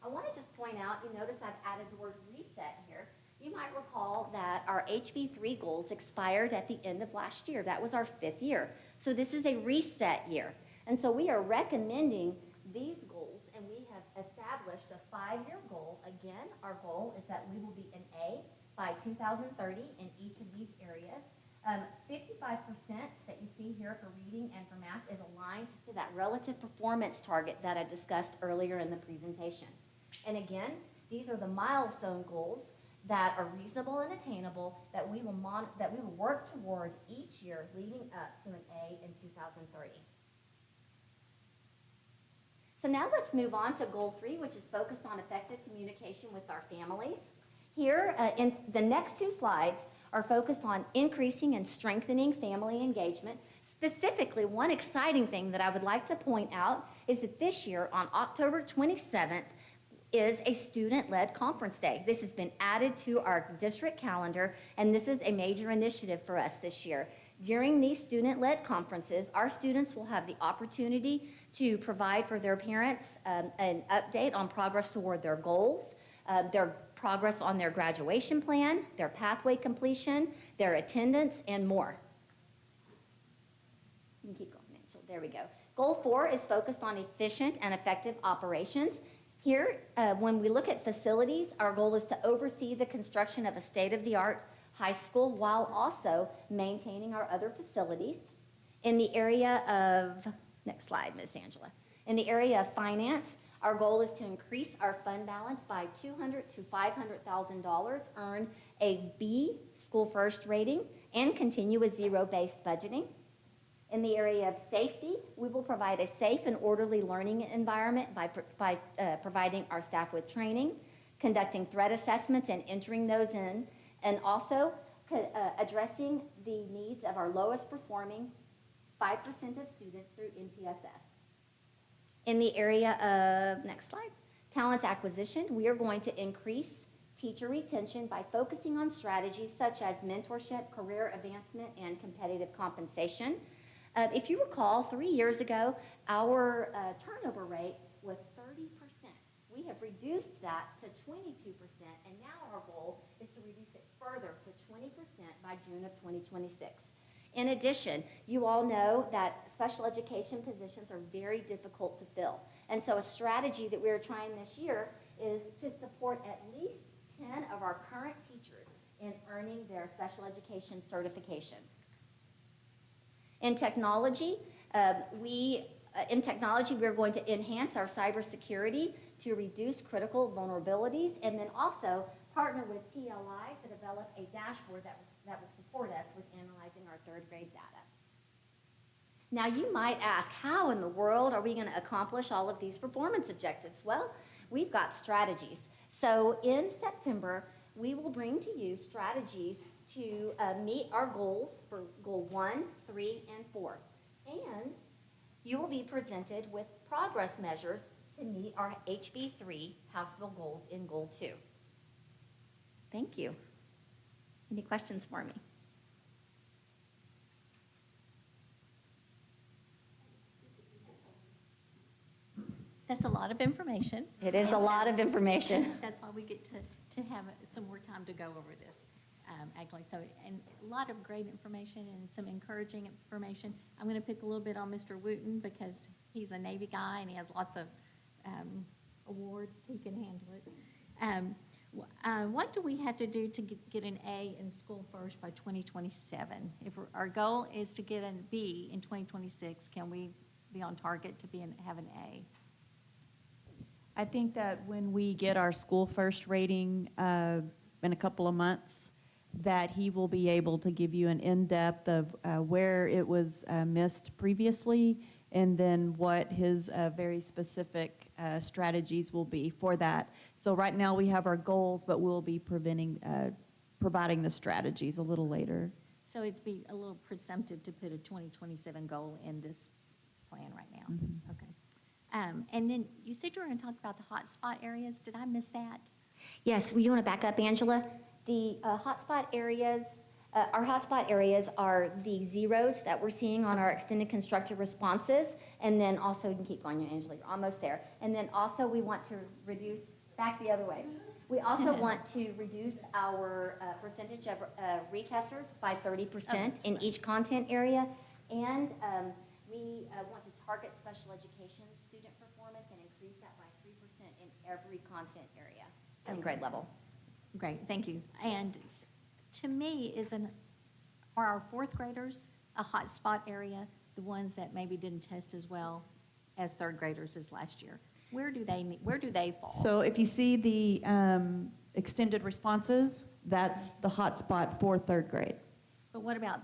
I want to just point out, you notice I've added the word reset here. You might recall that our HB3 goals expired at the end of last year. That was our 5th year. So this is a reset year. And so we are recommending these goals, and we have established a 5-year goal. Again, our goal is that we will be an A by 2030 in each of these areas. 55% that you see here for reading and for math is aligned to that relative performance target that I discussed earlier in the presentation. And again, these are the milestone goals that are reasonable and attainable that we will work toward each year leading up to an A in 2030. So now let's move on to Goal 3, which is focused on effective communication with our families. Here, in the next 2 slides are focused on increasing and strengthening family engagement. Specifically, one exciting thing that I would like to point out is that this year, on October 27th, is a student-led conference day. This has been added to our district calendar, and this is a major initiative for us this year. During these student-led conferences, our students will have the opportunity to provide for their parents an update on progress toward their goals, their progress on their graduation plan, their pathway completion, their attendance, and more. You can keep going, Angel. There we go. Goal 4 is focused on efficient and effective operations. Here, when we look at facilities, our goal is to oversee the construction of a state-of-the-art high school while also maintaining our other facilities. In the area of, next slide, Ms. Angela. In the area of finance, our goal is to increase our fund balance by $200,000 to $500,000, earn a B school first rating, and continue with zero-based budgeting. In the area of safety, we will provide a safe and orderly learning environment by providing our staff with training, conducting threat assessments and entering those in, and also addressing the needs of our lowest performing 5% of students through MTSS. In the area of, next slide, talent acquisition, we are going to increase teacher retention by focusing on strategies such as mentorship, career advancement, and competitive compensation. If you recall, 3 years ago, our turnover rate was 30%. We have reduced that to 22%, and now our goal is to reduce it further to 20% by June of 2026. In addition, you all know that special education positions are very difficult to fill. And so a strategy that we're trying this year is to support at least 10 of our current teachers in earning their special education certification. In technology, we're going to enhance our cybersecurity to reduce critical vulnerabilities, and then also partner with TLI to develop a dashboard that will support us with analyzing our third grade data. Now you might ask, how in the world are we going to accomplish all of these performance objectives? Well, we've got strategies. So in September, we will bring to you strategies to meet our goals for goal 1, 3, and 4. And you will be presented with progress measures to meet our HB3 Houseville goals in goal 2. Thank you. Any questions for me? That's a lot of information. It is a lot of information. That's why we get to have some more time to go over this, actually. So, and a lot of great information and some encouraging information. I'm going to pick a little bit on Mr. Wooten because he's a Navy guy and he has lots of awards. He can handle it. What do we have to do to get an A in school first by 2027? If our goal is to get a B in 2026, can we be on target to have an A? I think that when we get our school first rating in a couple of months, that he will be able to give you an in-depth of where it was missed previously, and then what his very specific strategies will be for that. So right now we have our goals, but we'll be providing the strategies a little later. So it'd be a little presumptive to put a 2027 goal in this plan right now. Mm-hmm. Okay. And then you said you were going to talk about the hotspot areas. Did I miss that? Yes, you want to back up, Angela? The hotspot areas, our hotspot areas are the zeros that we're seeing on our extended constructive responses. And then also, you can keep going, Angela, you're almost there. And then also we want to reduce, back the other way. We also want to reduce our percentage of retesters by 30% in each content area. And we want to target special education student performance and increase that by 3% in every content area and grade level. Great, thank you. And to me, are our fourth graders a hotspot area, the ones that maybe didn't test as well as third graders as last year? Where do they fall? So if you see the extended responses, that's the hotspot for third grade. But what about,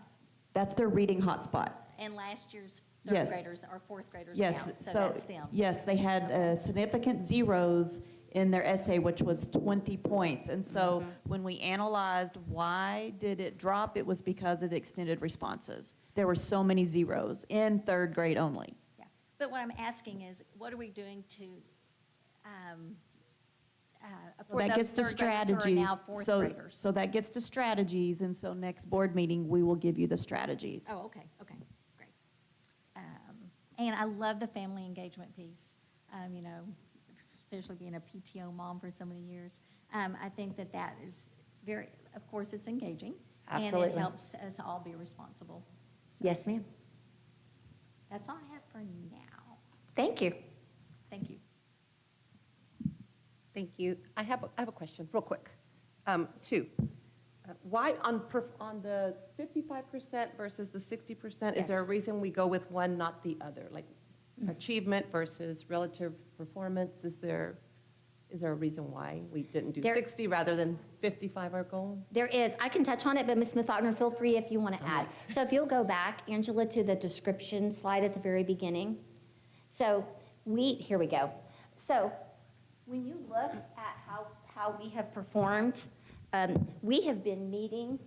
That's their reading hotspot. and last year's third Yes. graders or fourth graders Yes, count, so so, that's them. yes, they had significant zeros in their essay, which was 20 points. And so when we analyzed why did it drop, it was because of the extended responses. There were so many zeros in third grade only. Yeah, but what I'm asking is, what are we doing to So that gets to those third graders who are strategies. now fourth So- graders. So that gets to strategies, and so next board meeting, we will give you the strategies. Oh, okay, great. And I love the family engagement piece, you know, especially being a PTO mom for so many years. I think that that is very, of course, it's engaging. And Absolutely. it helps us all be responsible. So Yes, ma'am. That's all I have for now. Thank you. Thank you. Thank you. I have a question, real quick. Two. Why on the 55% versus the 60%, is there a Yes. reason we go with one, not the other? Like achievement versus relative performance, is there a reason why we didn't do There- 60 rather than 55 our goal? There is. I can touch on it, but Ms. Smith-Wagner, feel free if you want to add. So if you'll go back, Angela, to the description slide at the very beginning. So here we go. So when you look at how we have performed, we have been meeting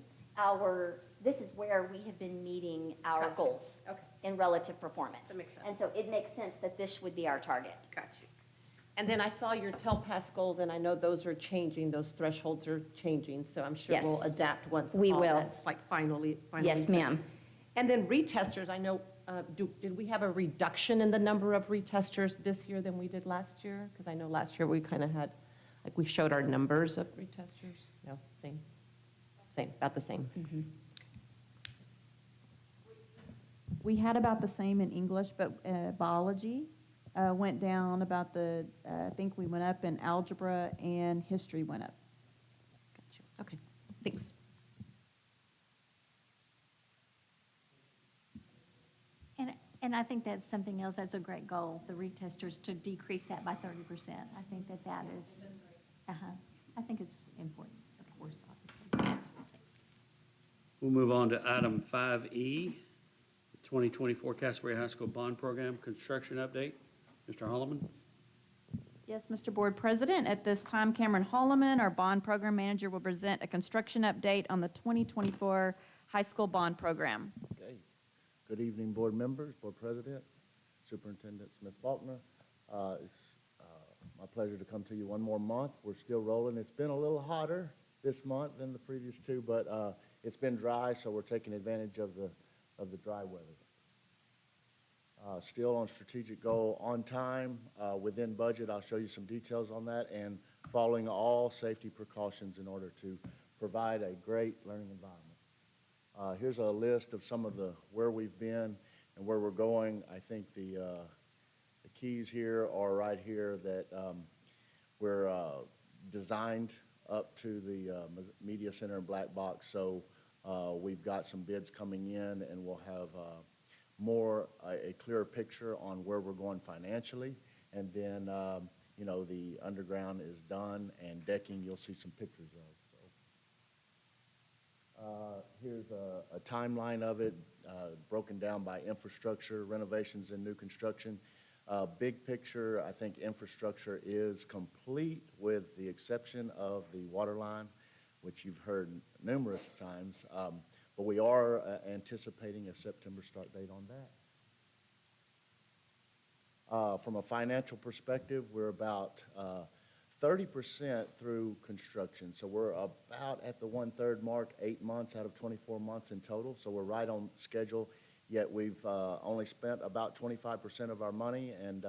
this is where we have been meeting our Gotcha. goals Okay. in relative performance. That makes sense. And so it makes sense that this would be our target. Got you. And then I saw your TELPAS goals, and I know those are changing, those thresholds are changing, so I'm sure we'll Yes. adapt once We all will. that's like finally Yes, set. ma'am. And then retesters, I know, did we have a reduction in the number of retesters this year than we did last year? Because I know last year we kind of had, like, we showed our numbers of retesters. No, same, about the same. We had about the same in English, but biology went down about I think we went up in algebra, and history went up. Got you. Okay, thanks. And I think that's something else, that's a great goal, the retesters, to decrease that by 30%. I think that is, I think it's important, of course, obviously. Thanks. We'll move on to item 5E, the 2024 Castleberry High School Bond Program Construction Update. Mr. Holloman? Yes, Mr. Board President, at this time, Cameron Holloman, our bond program manager, will present a construction update on the 2024 high school bond program. Okay. Good evening, board members, board president, Superintendent Smith-Faulkner. It's my pleasure to come to you one more month. We're still rolling. It's been a little hotter this month than the previous two, but it's been dry, so we're taking advantage of the dry weather. Still on strategic goal, on time, within budget. I'll show you some details on that, and following all safety precautions in order to provide a great learning environment. Here's a list of some of where we've been and where we're going. I think the keys here are right here, that we're designed up to the media center and black box. So we've got some bids coming in, and we'll have a clearer picture on where we're going financially. And then, the underground is done, and decking you'll see some pictures of. Here's a timeline of it, broken down by infrastructure, renovations, and new construction. Big picture, I think infrastructure is complete with the exception of the water line, which you've heard numerous times. But we are anticipating a September start date on that. From a financial perspective, we're about 30% through construction. So we're about at the 1/3 mark, 8 months out of 24 months in total. So we're right on schedule, yet we've only spent about 25% of our money, and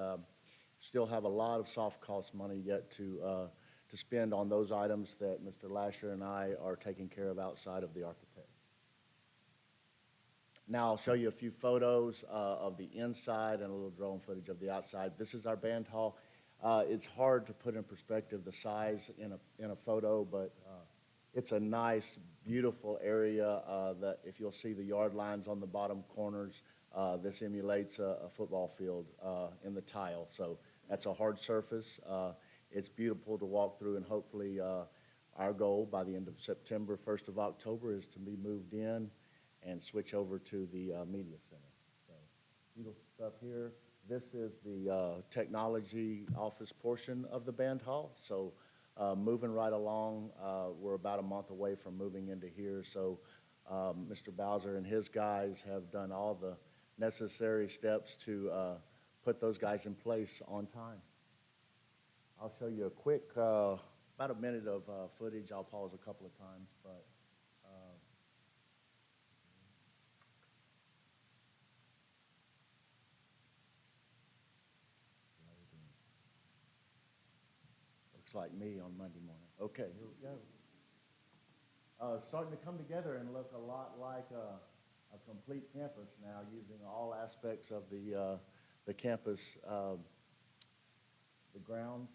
still have a lot of soft cost money yet to spend on those items that Mr. Lasher and I are taking care of outside of the architect. Now I'll show you a few photos of the inside and a little drone footage of the outside. This is our band hall. It's hard to put in perspective the size in a photo, but it's a nice, beautiful area that if you'll see the yard lines on the bottom corners, this emulates a football field in the tile. So that's a hard surface. It's beautiful to walk through, and hopefully our goal by the end of September, 1st of October, is to be moved in and switch over to the media center. So beautiful stuff here. This is the technology office portion of the band hall. So moving right along, we're about a month away from moving into here. So Mr. Bowser and his guys have done all the necessary steps to put those guys in place on time. I'll show you a quick about a minute of footage. I'll pause a couple of times, but looks like me on Monday morning. Okay, here we go. Starting to come together and look a lot like a complete campus now, using all aspects of the campus, the grounds.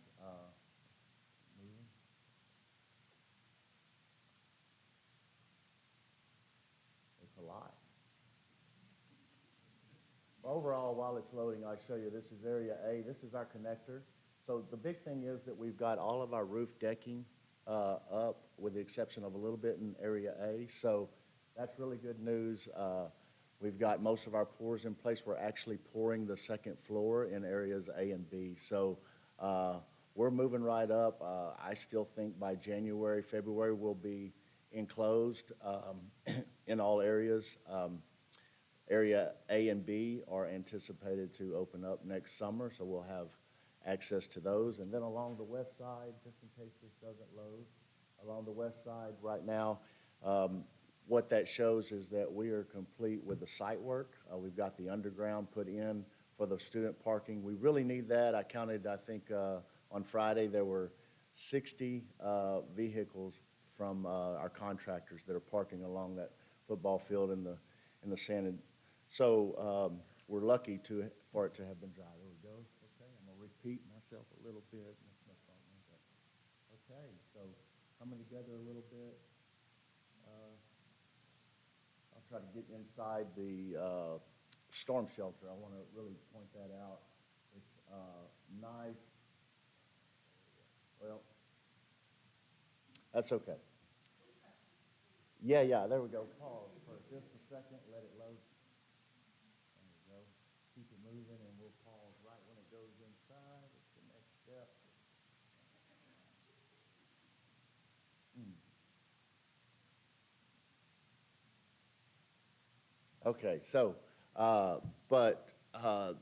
Moving. It's a lot. Overall, while it's loading, I'll show you, this is area A. This is our connector. So the big thing is that we've got all of our roof decking up, with the exception of a little bit in area A. So that's really good news. We've got most of our pours in place. We're actually pouring the second floor in areas A and B. So we're moving right up. I still think by January, February, we'll be enclosed in all areas. Area A and B are anticipated to open up next summer, so we'll have access to those. And then along the west side, just in case this doesn't load, along the west side right now, what that shows is that we are complete with the site work. We've got the underground put in for the student parking. We really need that. I counted, I think, on Friday, there were 60 vehicles from our contractors that are parking along that football field in the sand. So we're lucky for it to have been dry. There we go. Okay, I'm gonna repeat myself a little bit. Okay, so coming together a little bit. I'll try to get inside the storm shelter. I want to really point that out. It's nice. Well, that's okay. Yeah, there we go. Pause for just a second, let it load. There we go. Keep it moving, and we'll pause right when it goes inside. It's the next step. Okay, so, the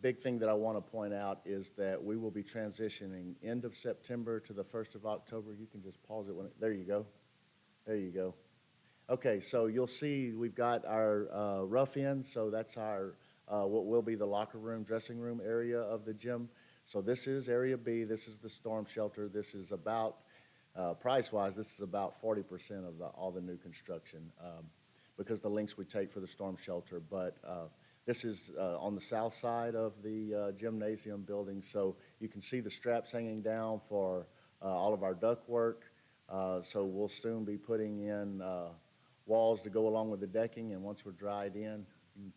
big thing that I want to point out is that we will be transitioning end of September to the 1st of October. You can just pause it there you go. There you go. Okay, so you'll see we've got our rough end, so that's our, what will be the locker room, dressing room area of the gym. So this is area B, this is the storm shelter. This is about, price-wise, this is about 40% of all the new construction. Because the links we take for the storm shelter. But this is on the south side of the gymnasium building, so you can see the straps hanging down for all of our ductwork. So we'll soon be putting in walls to go along with the decking, and once we're dried in, you can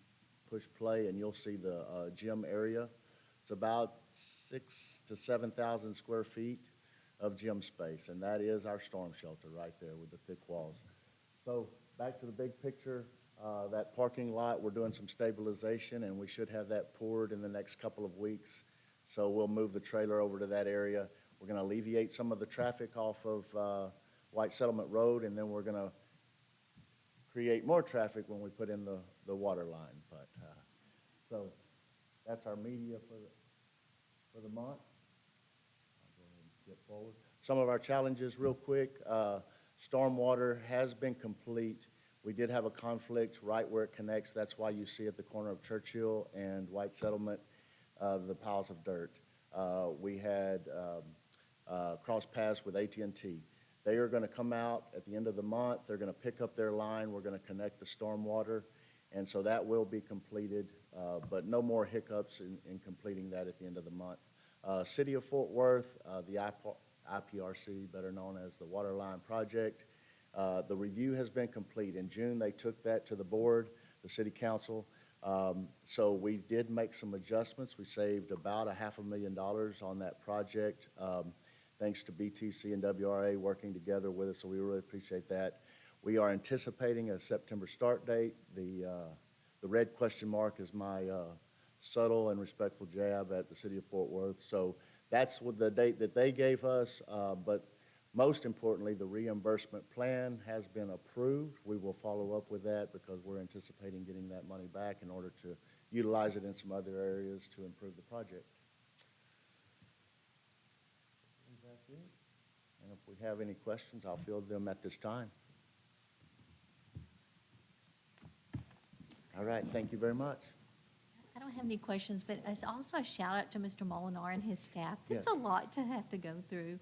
push play and you'll see the gym area. It's about 6,000 to 7,000 square feet of gym space, and that is our storm shelter right there with the thick walls. So back to the big picture, that parking lot, we're doing some stabilization, and we should have that poured in the next couple of weeks. So we'll move the trailer over to that area. We're going to alleviate some of the traffic off of White Settlement Road, and then we're going to create more traffic when we put in the water line. But so that's our media for the month. I'll go ahead and skip forward. Some of our challenges real quick. Stormwater has been complete. We did have a conflict right where it connects. That's why you see at the corner of Churchill and White Settlement the piles of dirt. We had cross paths with AT&T. They are going to come out at the end of the month. They're going to pick up their line. We're going to connect the stormwater, and so that will be completed, but no more hiccups in completing that at the end of the month. City of Fort Worth, the IPRC, better known as the Waterline Project. The review has been complete. In June, they took that to the board, the city council. So we did make some adjustments. We saved about $500,000 on that project, thanks to BTC and WRA working together with us, so we really appreciate that. We are anticipating a September start date. The red question mark is my subtle and respectful jab at the city of Fort Worth. So that's what the date that they gave us, but most importantly, the reimbursement plan has been approved. We will follow up with that because we're anticipating getting that money back in order to utilize it in some other areas to improve the project. That's it. And we have any questions, I'll field them at this time. All right, thank you very much. I don't have any questions, but it's also a shout out to Mr. Molinar and his staff. It's Yes. a lot to have to go through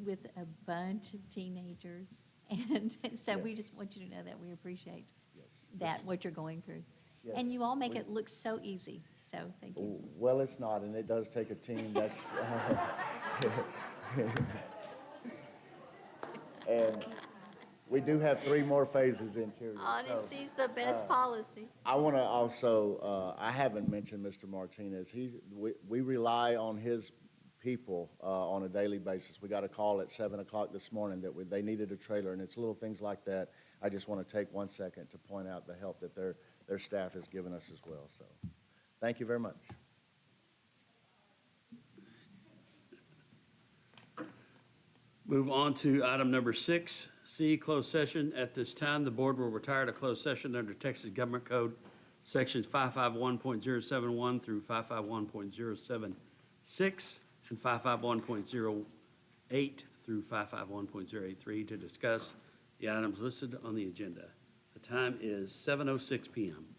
with a bunch of teenagers. And so we Yes. just want you to know that we appreciate Yes. that, what you're going through. Yes. And you all make it look so easy, so thank you. Well, it's not, and it does take a team, that's, and we do have 3 more phases interior. so, Honesty's the best policy. I want to also, I haven't mentioned Mr. Martinez. We rely on his people on a daily basis. We got a call at 7 o'clock this morning that they needed a trailer, and it's little things like that. I just want to take 1 second to point out the help that their staff has given us as well. So, thank you very much. Move on to item number 6C, closed session. At this time, the board will retire to closed session under Texas Government Code, sections 551.071 through 551.076 and 551.08 through 551.083 to discuss the items listed on the agenda. The time is 7:06 PM.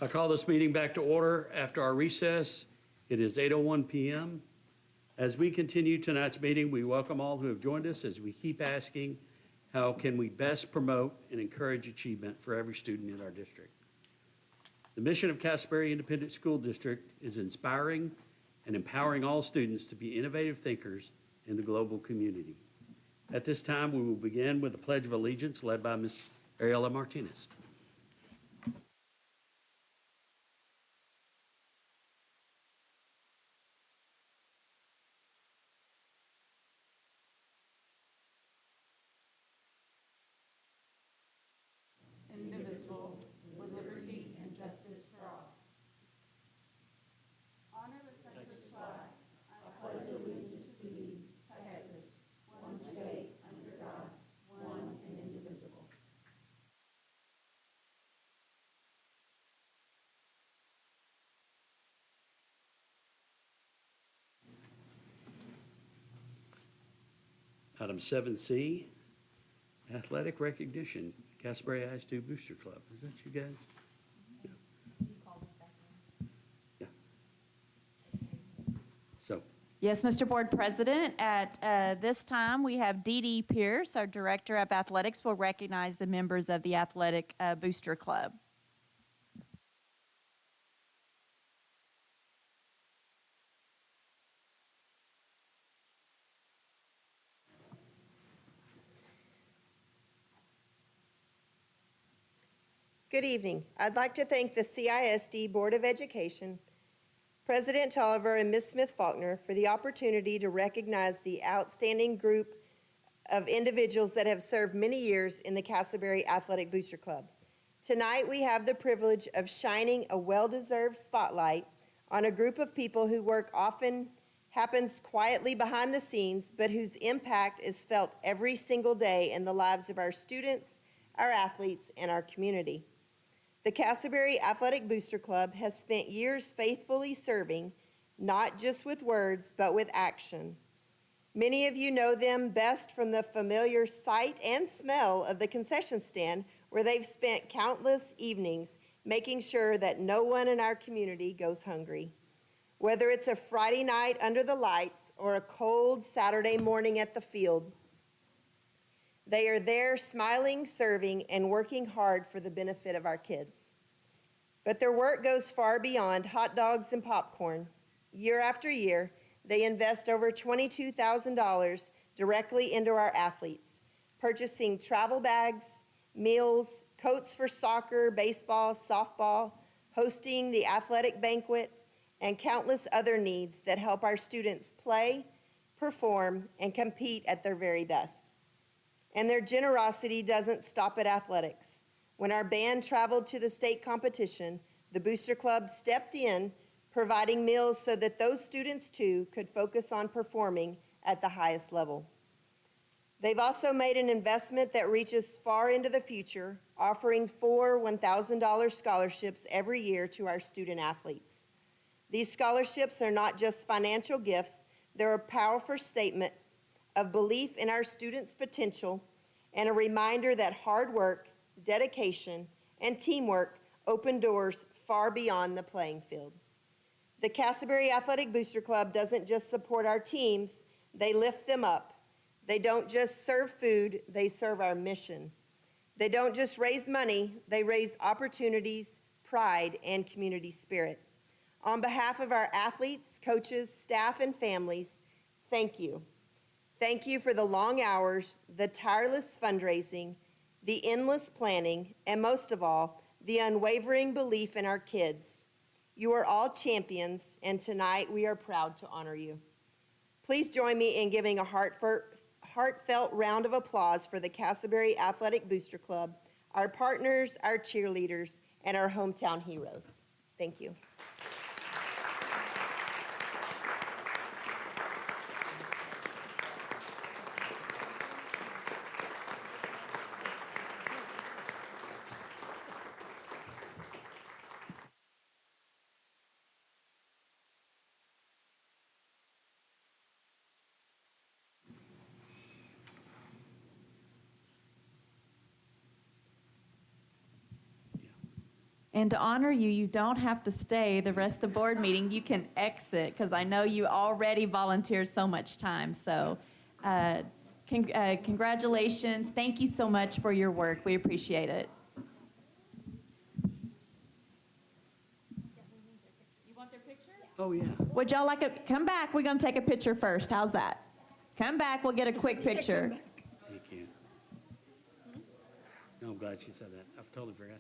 I call this meeting back to order after our recess. It is 8:01 PM. As we continue tonight's meeting, we welcome all who have joined us as we keep asking, how can we best promote and encourage achievement for every student in our district? The mission of Castleberry Independent School District is inspiring and empowering all students to be innovative thinkers in the global community. At this time, we will begin with the Pledge of Allegiance led by Ms. Ariela Martinez. Item 7C, athletic recognition, Castleberry ISD Booster Club. Is that you guys? Yeah. So, Yes, Mr. Board President, at this time, we have Dee Dee Pierce, our Director of Athletics, will recognize the members of the Athletic Booster Club. Good evening. I'd like to thank the CISD Board of Education, President Tolliver and Ms. Smith-Faulkner for the opportunity to recognize the outstanding group of individuals that have served many years in the Castleberry Athletic Booster Club. Tonight, we have the privilege of shining a well-deserved spotlight on a group of people whose work often happens quietly behind the scenes, but whose impact is felt every single day in the lives of our students, our athletes, and our community. The Castleberry Athletic Booster Club has spent years faithfully serving, not just with words, but with action. Many of you know them best from the familiar sight and smell of the concession stand, where they've spent countless evenings making sure that no one in our community goes hungry. Whether it's a Friday night under the lights or a cold Saturday morning at the field, they are there smiling, serving, and working hard for the benefit of our kids. But their work goes far beyond hot dogs and popcorn. Year after year, they invest over $22,000 directly into our athletes, purchasing travel bags, meals, coats for soccer, baseball, softball, hosting the athletic banquet, and countless other needs that help our students play, perform, and compete at their very best. And their generosity doesn't stop at athletics. When our band traveled to the state competition, the Booster Club stepped in, providing meals so that those students too could focus on performing at the highest level. They've also made an investment that reaches far into the future, offering 4 $1,000 scholarships every year to our student athletes. These scholarships are not just financial gifts, they're a powerful statement of belief in our students' potential and a reminder that hard work, dedication, and teamwork open doors far beyond the playing field. The Castleberry Athletic Booster Club doesn't just support our teams, they lift them up. They don't just serve food, they serve our mission. They don't just raise money, they raise opportunities, pride, and community spirit. On behalf of our athletes, coaches, staff, and families, thank you. Thank you for the long hours, the tireless fundraising, the endless planning, and most of all, the unwavering belief in our kids. You are all champions, and tonight we are proud to honor you. Please join me in giving a heartfelt round of applause for the Castleberry Athletic Booster Club, our partners, our cheerleaders, and our hometown heroes. Thank you. And to honor you, you don't have to stay the rest of the board meeting. You can exit, because I know you already volunteered so much time. So congratulations. Thank you so much for your work. We appreciate it. You want their picture? Oh, yeah. Would y'all like come back, we're gonna take a picture first, how's that? Come back, we'll get a quick picture. You can. No, I'm glad she said that. I've totally forgot.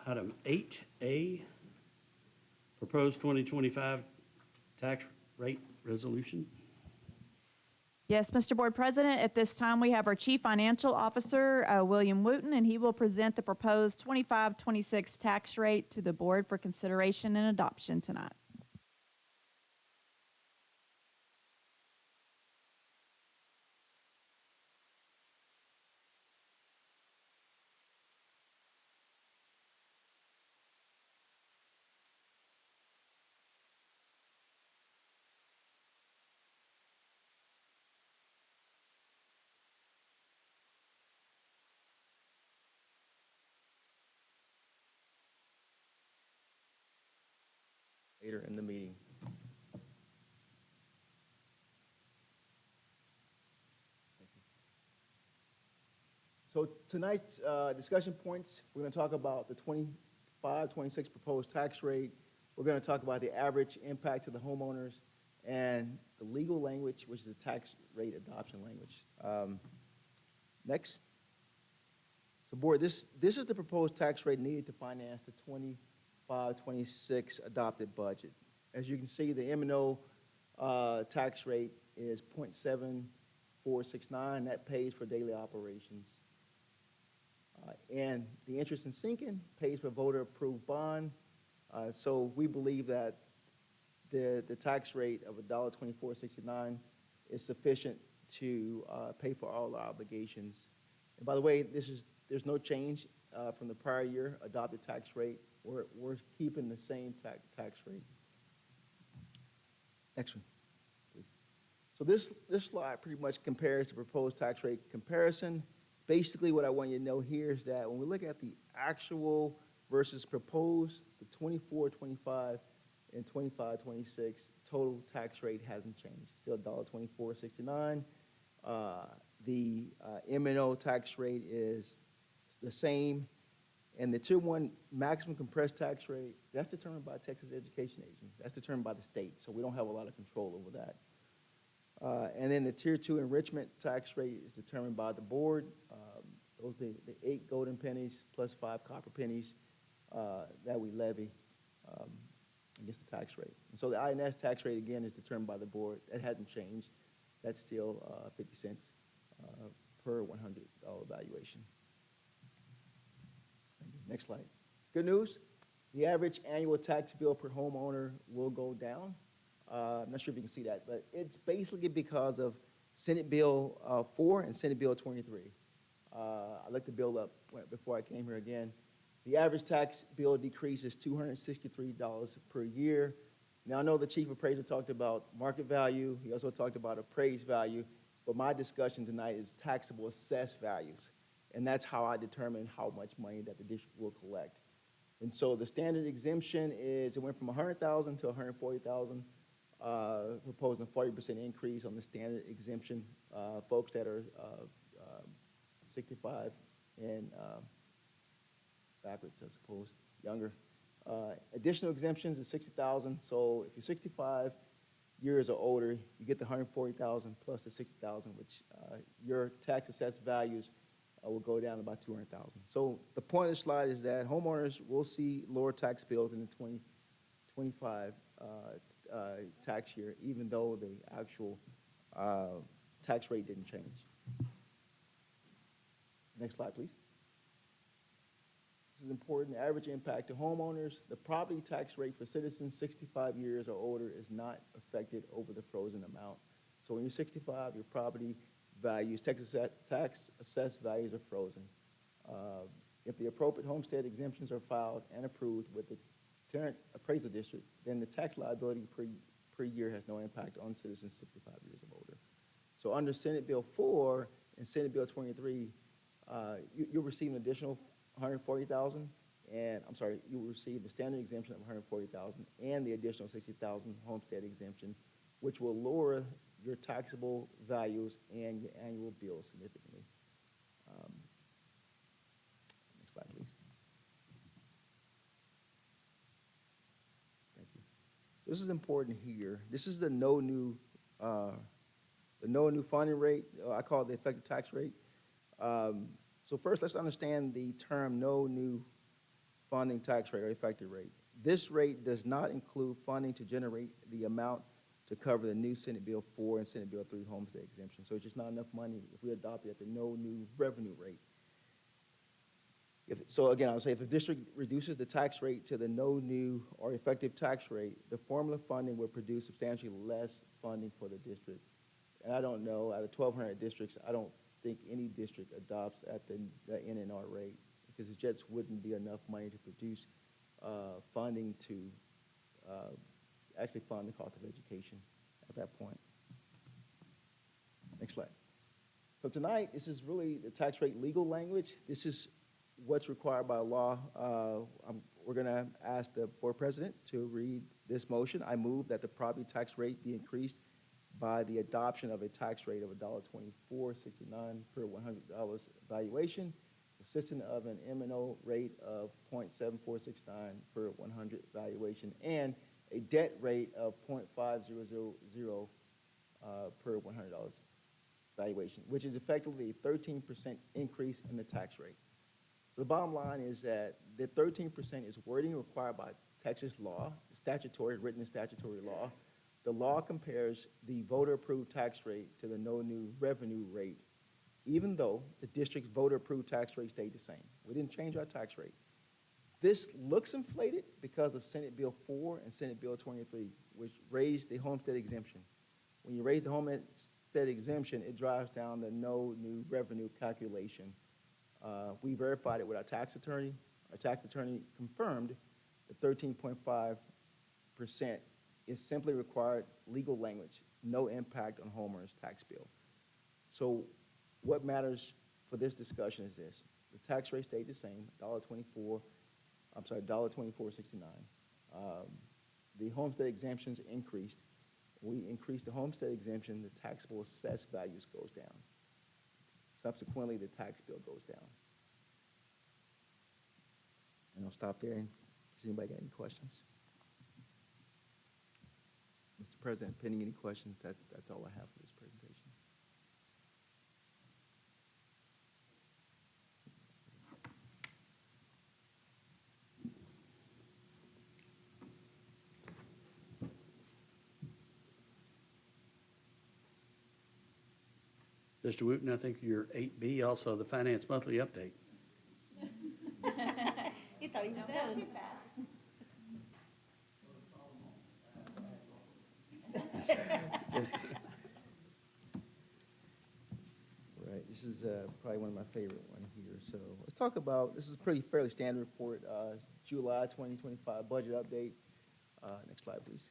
Item 8A, proposed 2025 tax rate resolution. Yes, Mr. Board President, at this time, we have our Chief Financial Officer, William Wooten, and he will present the proposed 25-26 tax rate to the board for consideration and adoption tonight. Later in the meeting. So tonight's discussion points, we're going to talk about the 25-26 proposed tax rate. We're going to talk about the average impact to the homeowners and the legal language, which is the tax rate adoption language. Next. So board, this is the proposed tax rate needed to finance the 25-26 adopted budget. As you can see, the M&O tax rate is 0.7469. That pays for daily operations. And the interest in sinking pays for voter-approved bond. So we believe that the tax rate of $1.2469 is sufficient to pay for all our obligations. And by the way, there's no change from the prior year adopted tax rate. We're keeping the same tax rate. Next one, please. So this slide pretty much compares the proposed tax rate comparison. Basically, what I want you to know here is that when we look at the actual versus proposed, the 24-25 and 25-26 total tax rate hasn't changed. Still $1.2469. The M&O tax rate is the same. And the Tier 1 maximum compressed tax rate, that's determined by Texas Education Agency. That's determined by the state, so we don't have a lot of control over that. And then the Tier 2 enrichment tax rate is determined by the board. Those are the 8 golden pennies plus 5 copper pennies that we levy against the tax rate. And so the INS tax rate, again, is determined by the board. That hasn't changed. That's still 50 cents per $100 valuation. Thank you. Next slide. Good news, the average annual tax bill per homeowner will go down. I'm not sure if you can see that, but it's basically because of Senate Bill 4 and Senate Bill 23. I looked the bill up before I came here again. The average tax bill decrease is $263 per year. Now, I know the chief appraiser talked about market value. He also talked about appraised value, but my discussion tonight is taxable assessed values. And that's how I determine how much money that the district will collect. And so the standard exemption is, it went from $100,000 to $140,000, proposing a 40% increase on the standard exemption. Folks that are 65 and backwards, I suppose, younger. Additional exemptions is $60,000. So if you're 65 years or older, you get the $140,000 plus the $60,000, which your tax assessed values will go down about $200,000. So the point of the slide is that homeowners will see lower tax bills in the 2025 tax year, even though the actual tax rate didn't change. Next slide, please. This is important. The average impact to homeowners. The property tax rate for citizens 65 years or older is not affected over the frozen amount. So when you're 65, your property values, tax assessed values are frozen. If the appropriate homestead exemptions are filed and approved with the Tarrant Appraisal District, then the tax liability per year has no impact on citizens 65 years or older. So under Senate Bill 4 and Senate Bill 23, you'll receive an additional $140,000, and I'm sorry, you will receive the standard exemption of $140,000 and the additional $60,000 homestead exemption, which will lower your taxable values and your annual bill significantly. Next slide, please. Thank you. So this is important here. This is the no new funding rate. I call it the effective tax rate. So first, let's understand the term no new funding tax rate or effective rate. This rate does not include funding to generate the amount to cover the new Senate Bill 4 and Senate Bill 3 homestead exemption. So it's just not enough money if we adopt it at the no new revenue rate. So again, I would say if the district reduces the tax rate to the no new or effective tax rate, the formula funding will produce substantially less funding for the district. And I don't know, out of 1,200 districts, I don't think any district adopts at the NNR rate, because it just wouldn't be enough money to produce funding to actually fund the cost of education at that point. Next slide. So tonight, this is really the tax rate legal language. This is what's required by law. We're going to ask the board president to read this motion. I move that the property tax rate be increased by the adoption of a tax rate of $1.2469 per $100 valuation, consisting of an M&O rate of 0.7469 per 100 valuation, and a debt rate of 0.5000 per $100 valuation, which is effectively a 13% increase in the tax rate. So the bottom line is that the 13% is wording required by Texas law, statutory, written statutory law. The law compares the voter-approved tax rate to the no new revenue rate, even though the district's voter-approved tax rate stayed the same. We didn't change our tax rate. This looks inflated because of Senate Bill 4 and Senate Bill 23, which raised the homestead exemption. When you raise the homestead exemption, it drives down the no new revenue calculation. We verified it with our tax attorney. Our tax attorney confirmed the 13.5% is simply required legal language, no impact on homeowners' tax bill. So what matters for this discussion is this. The tax rate stayed the same, $1.2469. The homestead exemptions increased, we increase the homestead exemption, the taxable assessed values goes down. Subsequently, the tax bill goes down. And I'll stop there. Does anybody got any questions? Mr. President, pending any questions, that's all I have for this presentation. Mr. Wooten, I think you're 8B, also the Finance Monthly Update. He thought he was Don't go done. too fast. Right, this is probably one of my favorite one here. So let's talk about, this is a pretty fairly standard report, July 2025 budget update. Next slide, please.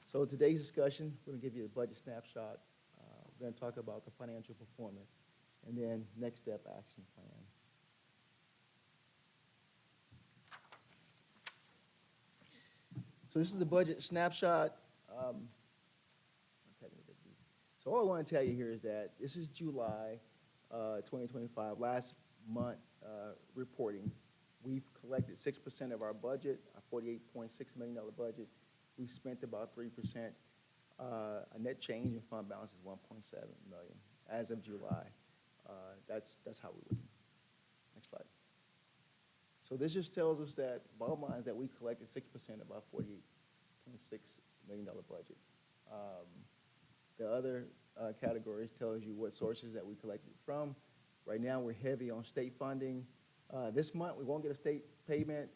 So today's discussion, we're gonna give you a budget snapshot. We're gonna talk about the financial performance, and then next step action plan. So this is the budget snapshot. So all I want to tell you here is that this is July 2025, last month reporting. We've collected 6% of our budget, our $48.6 million budget. We've spent about 3%. A net change in fund balance is $1.7 million as of July. That's how we're looking. Next slide. So this just tells us that, bottom line is that we collected 6% of our $48.6 million budget. The other categories tells you what sources that we collected from. Right now, we're heavy on state funding. This month, we won't get a state payment,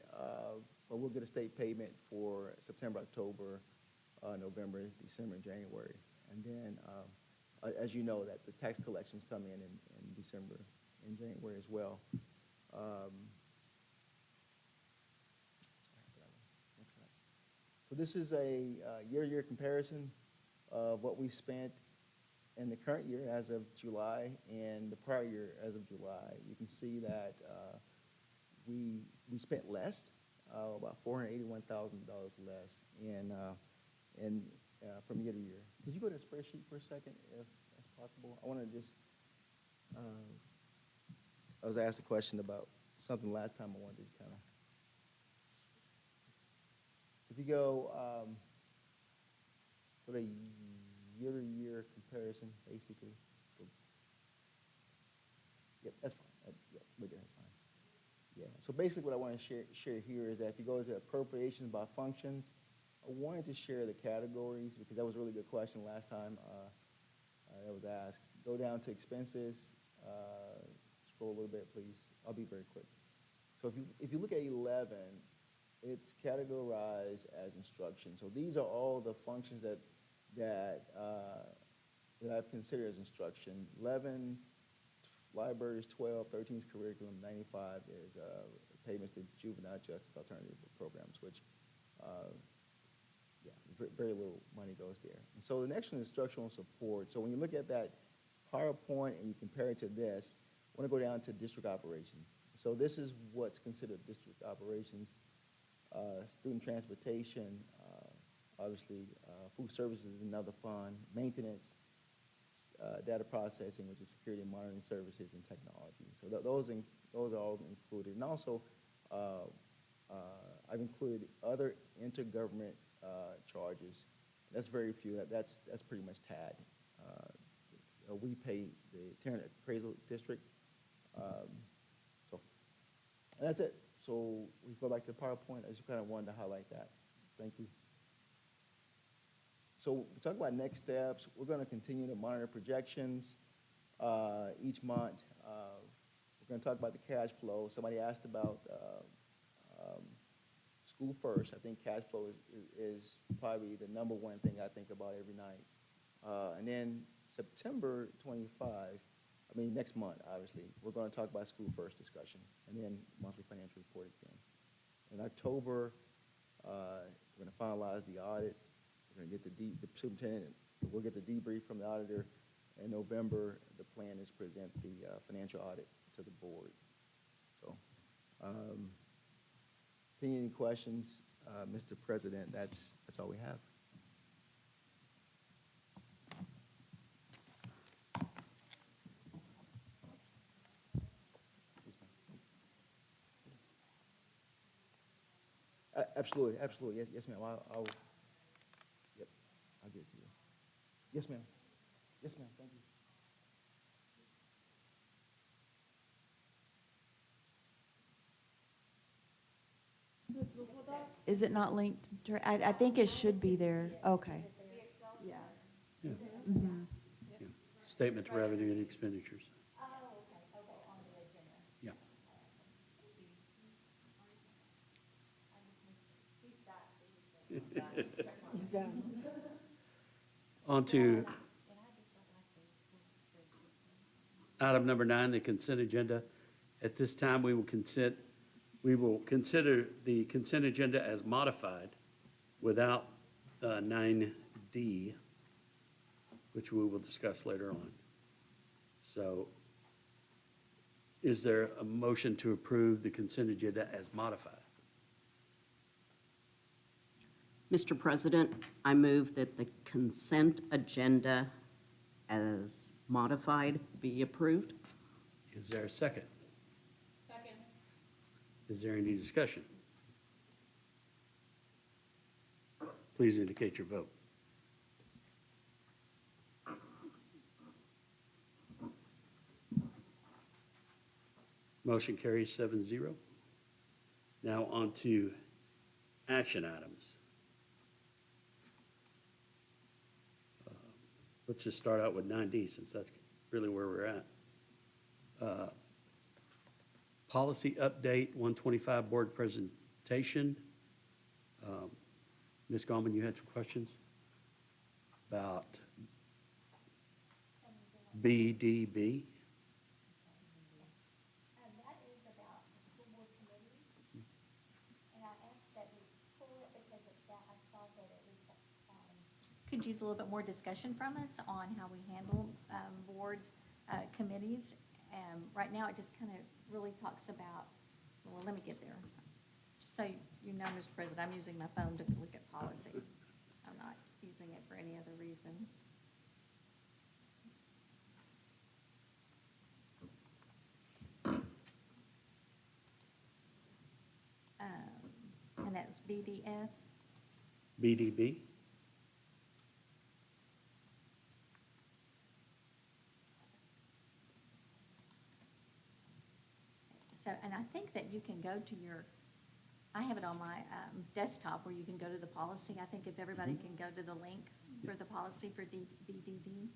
but we'll get a state payment for September, October, November, December, and January. And then, as you know, that the tax collections come in December and January as well. So this is a year-to-year comparison of what we spent in the current year as of July and the prior year as of July. You can see that we spent less, about $481,000 less from year to year. Could you go to the spreadsheet for a second, if that's possible? I want to just, I was asked a question about something last time. I wanted to kind of, if you go for the year-to-year comparison, basically. Yep, that's fine. Yep, we're good, that's fine. Yeah, so basically what I want to share here is that if you go to appropriations by functions, I wanted to share the categories because that was a really good question last time that was asked. Go down to expenses, scroll a little bit, please. I'll be very quick. So if you look at 11, it's categorized as instruction. So these are all the functions that I've considered as instruction. 11, libraries, 12, 13 is curriculum, 95 is payments to juvenile justice alternative programs, which, very little money goes there. And so the next one is instructional support. So when you look at that PowerPoint and you compare it to this, I want to go down to district operations. So this is what's considered district operations. Student transportation, obviously, food services is another fund, maintenance, data processing, which is security and monitoring services, and technology. So those are all included. And also, I've included other intergovernment charges. That's very few. That's pretty much TAD. We pay the Tarrant Appraisal District. And that's it. So we go back to PowerPoint. I just kind of wanted to highlight that. Thank you. So we talk about next steps. We're going to continue to monitor projections each month. We're going to talk about the cash flow. Somebody asked about school first. I think cash flow is probably the number one thing I think about every night. And then September 25, next month, obviously, we're going to talk about school first discussion, and then monthly financial report again. In October, we're going to finalize the audit. We're going to get the superintendent, we'll get the debrief from the auditor. In November, the plan is to present the financial audit to the board. So, any questions, Mr. President, that's all we have. Absolutely, absolutely. Yes, ma'am. Yep, I'll get it to you. Yes, ma'am. Yes, ma'am. Thank you. Is it not linked? I think it should be there. Okay. Yeah. Yeah. Mhm. Yeah. Statement of revenue and expenditures. Yeah. On to item number 9, the consent agenda. At this time, we will consider the consent agenda as modified without 9D, which we will discuss later on. So is there a motion to approve the consent agenda as modified? Mr. President, I move that the consent agenda as modified be approved. Is there a second? Second. Is there any discussion? Please indicate your vote. Motion carries 7-0. Now on to action items. Let's just start out with 9D, since that's really where we're at. Policy update, 125 board presentation. Ms. Gallman, you had some questions about BDB? That is about the school board committee, and I asked that we pull it because of that, I thought that it was, could use a little bit more discussion from us on how we handle, board, committees. Right now, it just kind of really talks about, well, let me get there. Just so you know, Mr. President, I'm using my phone to look at policy. I'm not using it for any other reason. And that's BDF. BDB? So, and I think that you can go to your, I have it on my desktop where you can go to the policy. I think if everybody can go to the link for the policy for BDD.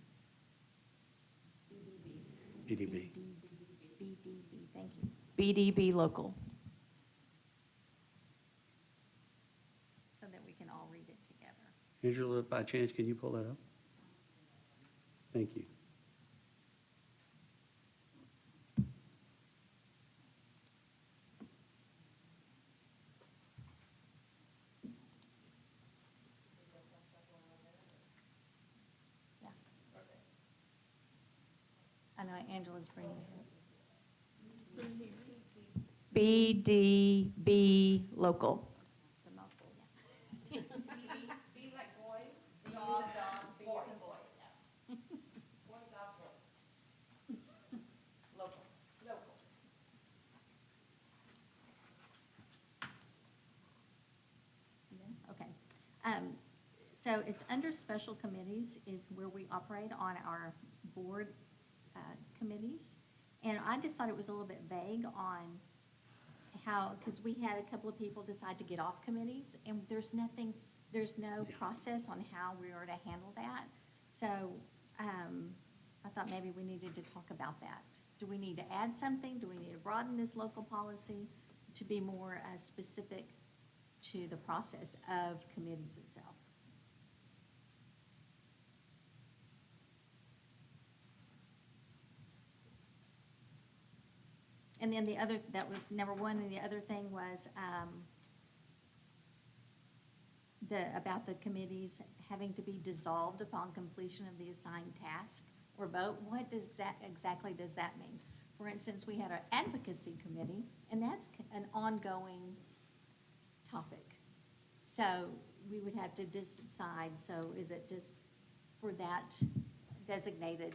BDB. BDB, thank you. BDB local. So that we can all read it together. Angela, by chance, can you pull that up? Thank you. Yeah. I know Angela's bringing it up. BDB local. The mouthful, yeah. Be like boy, dog, boy, boy. Boy, dog, boy. Local. Local. Okay. So it's under special committees is where we operate on our board committees. And I just thought it was a little bit vague on how, because we had a couple of people decide to get off committees, and there's no process on how we are to handle that. So I thought maybe we needed to talk about that. Do we need to add something? Do we need to broaden this local policy to be more specific to the process of committees itself? And then the other, that was number one, and the other thing was about the committees having to be dissolved upon completion of the assigned task or vote. What does that, exactly does that mean? For instance, we had our advocacy committee, and that's an ongoing topic. So we would have to decide, so is it just for that designated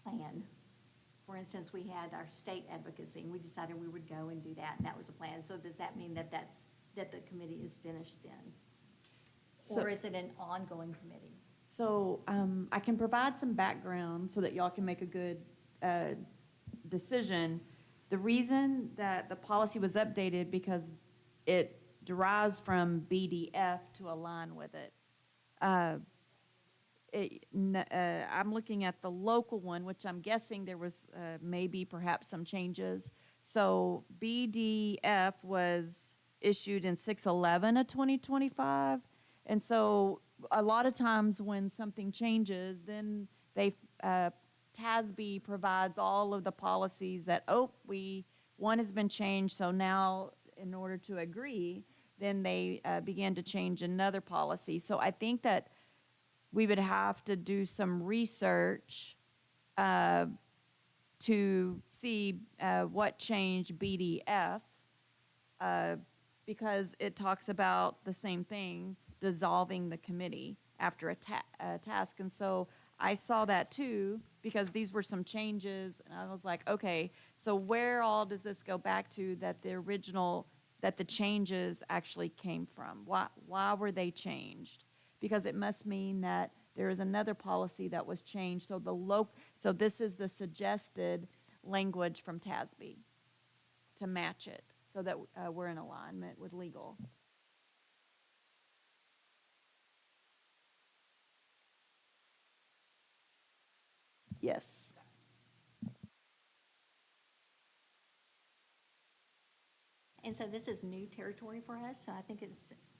plan? For for instance, we had our state advocacy, and we decided we would go and do that, and that was a plan. So does that mean that that the committee is finished then? Or is it an ongoing committee? So I can provide some background so that y'all can make a good decision. The reason that the policy was updated because it derives from BDF to align with it. I'm looking at the local one, which I'm guessing there was maybe perhaps some changes. So BDF was issued in 6/11 of 2025. And so a lot of times when something changes, then TASB provides all of the policies that, one has been changed, so now in order to agree, then they begin to change another policy. So I think that we would have to do some research to see what changed BDF, because it talks about the same thing, dissolving the committee after a task. And so I saw that too, because these were some changes, and I was like, okay, so where all does this go back to that the changes actually came from? Why were they changed? Because it must mean that there is another policy that was changed, so this is the suggested language from TASB to match it, so that we're in alignment with legal. Yes. And so this is new territory for us, so I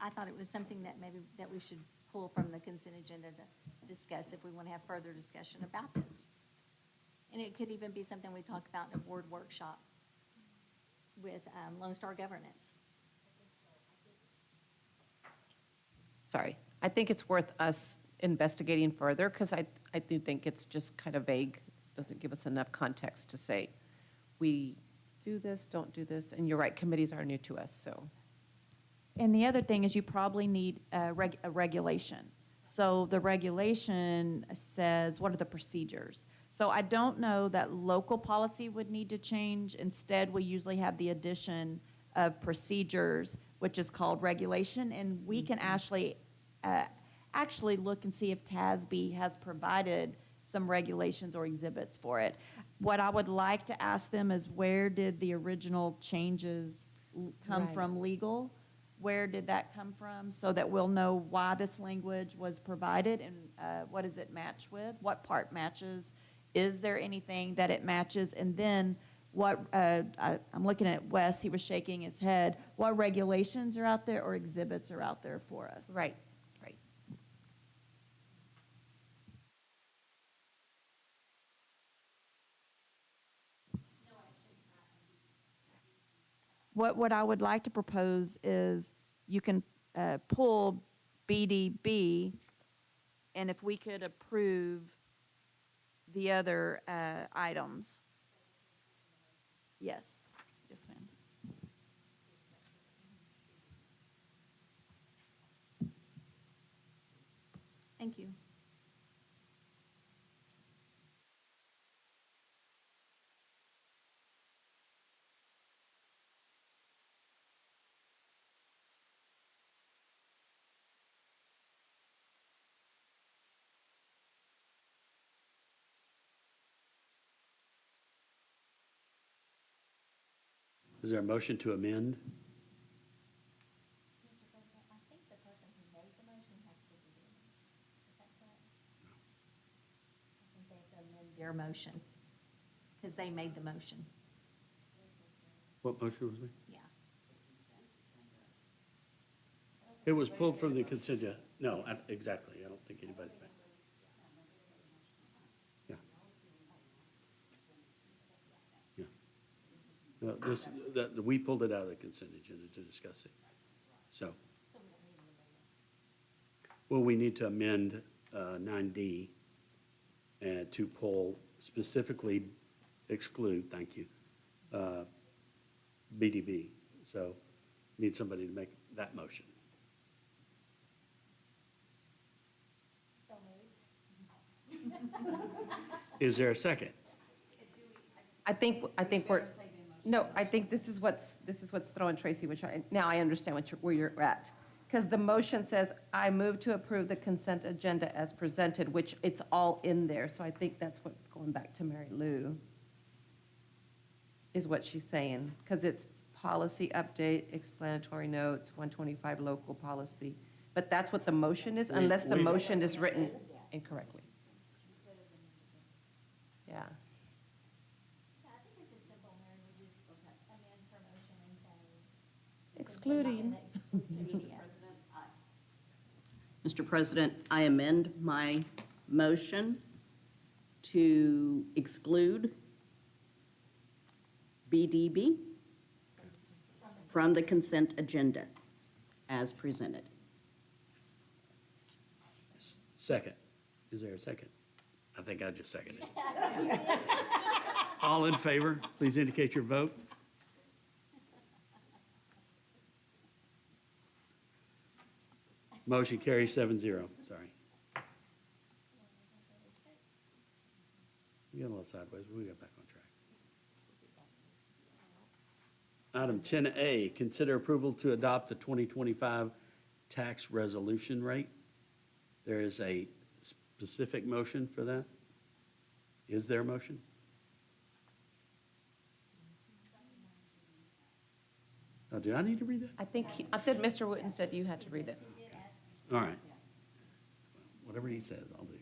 thought it was something that maybe that we should pull from the consent agenda to discuss if we want to have further discussion about this. And it could even be something we talk about in a board workshop with Lone Star Governance. Sorry, I think it's worth us investigating further, because I do think it's just kind of vague. It doesn't give us enough context to say, we do this, don't do this, and you're right, committees are new to us, so. And the other thing is you probably need a regulation. So the regulation says, what are the procedures? So I don't know that local policy would need to change. Instead, we usually have the addition of procedures, which is called regulation, and we can actually look and see if TASB has provided some regulations or exhibits for it. What I would like to ask them is, where did the original changes come Right. from legal? Where did that come from? So that we'll know why this language was provided and what does it match with? What part matches? Is there anything that it matches? And then I'm looking at Wes, he was shaking his head. What regulations are out there or exhibits are out there for us? Right, right. What I would like to propose is you can pull BDB, and if we could approve the other items. Yes, yes, ma'am. Thank you. Is there a motion to amend? Mr. President, I think the person who made the motion has to be here. Is that correct? I think they have to amend their motion, because they made the motion. What motion was made? Yeah. It was pulled from the consent agenda. No, exactly. I don't think anybody made. Yeah. Yeah. No, we pulled it out of the consent agenda to discuss it. So. Well, we need to amend 9D and to pull specifically exclude, thank you, BDB. So need somebody to make that motion. So moved. Is there a second? I think we're, no, I think this is what's throwing Tracy, which now I understand where you're at. Because the motion says, I move to approve the consent agenda as presented, which it's all in there. So I think that's what's going back to Mary Lou, is what she's saying. Because it's policy update, explanatory notes, 125 local policy. But that's what the motion is, unless the motion is written incorrectly. Yeah. Yeah, I think it's just simple, Mary, we just amends her motion and say. Excluding. Mr. President, I amend my motion to exclude BDB from the consent agenda as presented. Second. Is there a second? I think I just seconded. All in favor, please indicate your vote. Motion carries 7-0. Sorry. We got a little sideways, but we got back on track. Item 10A, consider approval to adopt the 2025 tax resolution rate. There is a specific motion for that. Is there a motion? Oh, do I need to read that? I said Mr. Wooten said you had to read it. All right. Whatever he says, I'll do.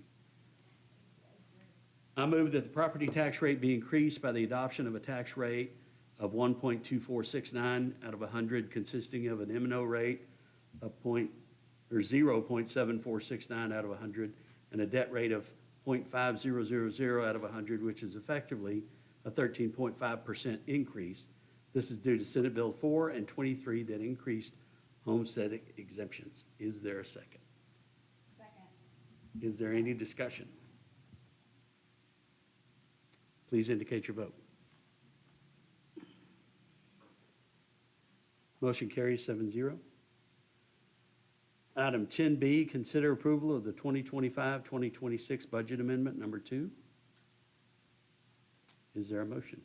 I move that the property tax rate be increased by the adoption of a tax rate of 1.2469 out of 100, consisting of an M&O rate of 0.7469 out of 100, and a debt rate of 0.5000 out of 100, which is effectively a 13.5% increase. This is due to Senate Bill 4 and 23 that increased homestead exemptions. Is there a second? Second. Is there any discussion? Please indicate your vote. Motion carries 7-0. Item 10B, consider approval of the 2025-2026 budget amendment number 2. Is there a motion?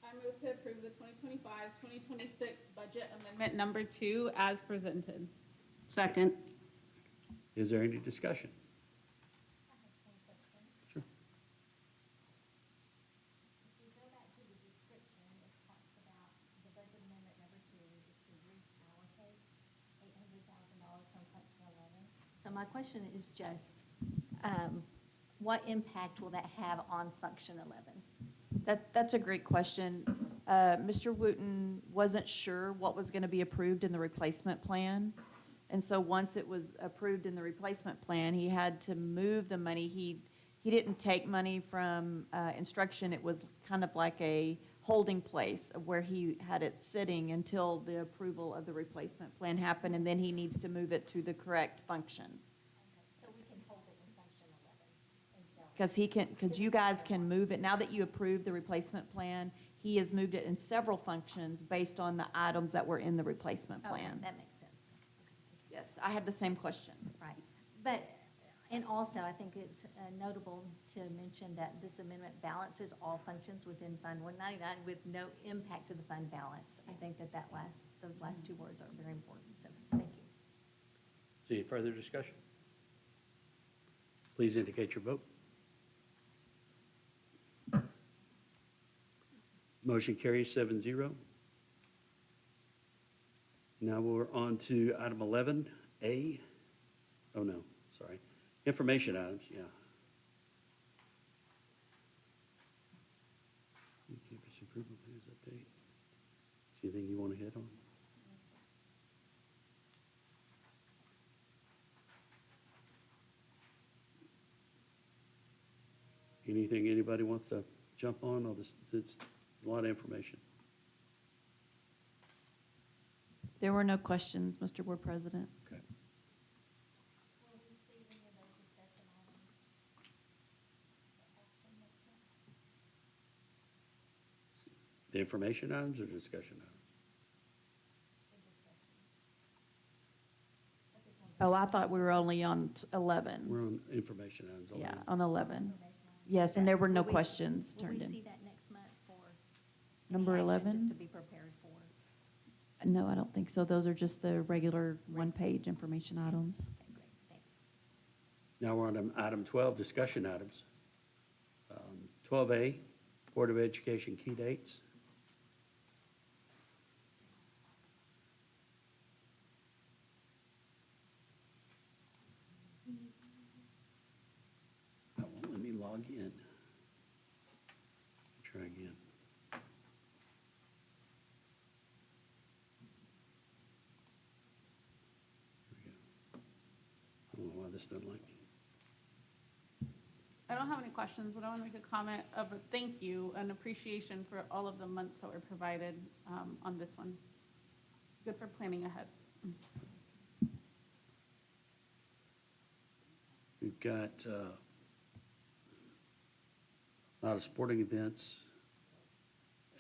I move to approve the 2025-2026 budget amendment number 2 as presented. Second. Is there any discussion? Sure. If you go back to the description, it talks about the budget amendment number 2 is to reallocate $800,000 from function 11. So my question is just, what impact will that have on function 11? That's a great question. Mr. Wooten wasn't sure what was going to be approved in the replacement plan. And so once it was approved in the replacement plan, he had to move the money. He didn't take money from instruction. It was kind of like a holding place of where he had it sitting until the approval of the replacement plan happened, and then he needs to move it to the correct function. So we can hold it in function 11 until. Because you guys can move it, now that you approved the replacement plan, he has moved it in several functions based on the items that were in the replacement Okay, plan. that makes sense. Yes, I had the same question. Right. But, and also, I think it's notable to mention that this amendment balances all functions within Fund 199 with no impact to the fund balance. I think that those last two words are very important, so thank you. See any further discussion? Please indicate your vote. Motion carries 7-0. Now we're on to item 11A. Oh, no, sorry. Information items, yeah. Campus improvement plans update. Is there anything you want to hit on? Anything anybody wants to jump on? Or this, it's a lot of information. There were no questions, Mr. Board President. Okay. Will we see any of those discussion items? The information items or discussion items? Oh, I thought we were only on 11. We're on information items. Yeah, 11. on 11. Yes, and there were no questions Will we turned see in. that next month for? any Number action, 11? Just to be prepared for? No, I don't think so. Those are just the regular one-page information items. Okay, great, thanks. Now we're on item 12, discussion items. 12A, Board of Education key dates. That won't let me log in. Try again. There we go. I don't know why this doesn't like me. I don't have any questions, but I want to make a comment of a thank you and appreciation for all of the months that were provided on this one. Good for planning ahead. We've got a lot of sporting events,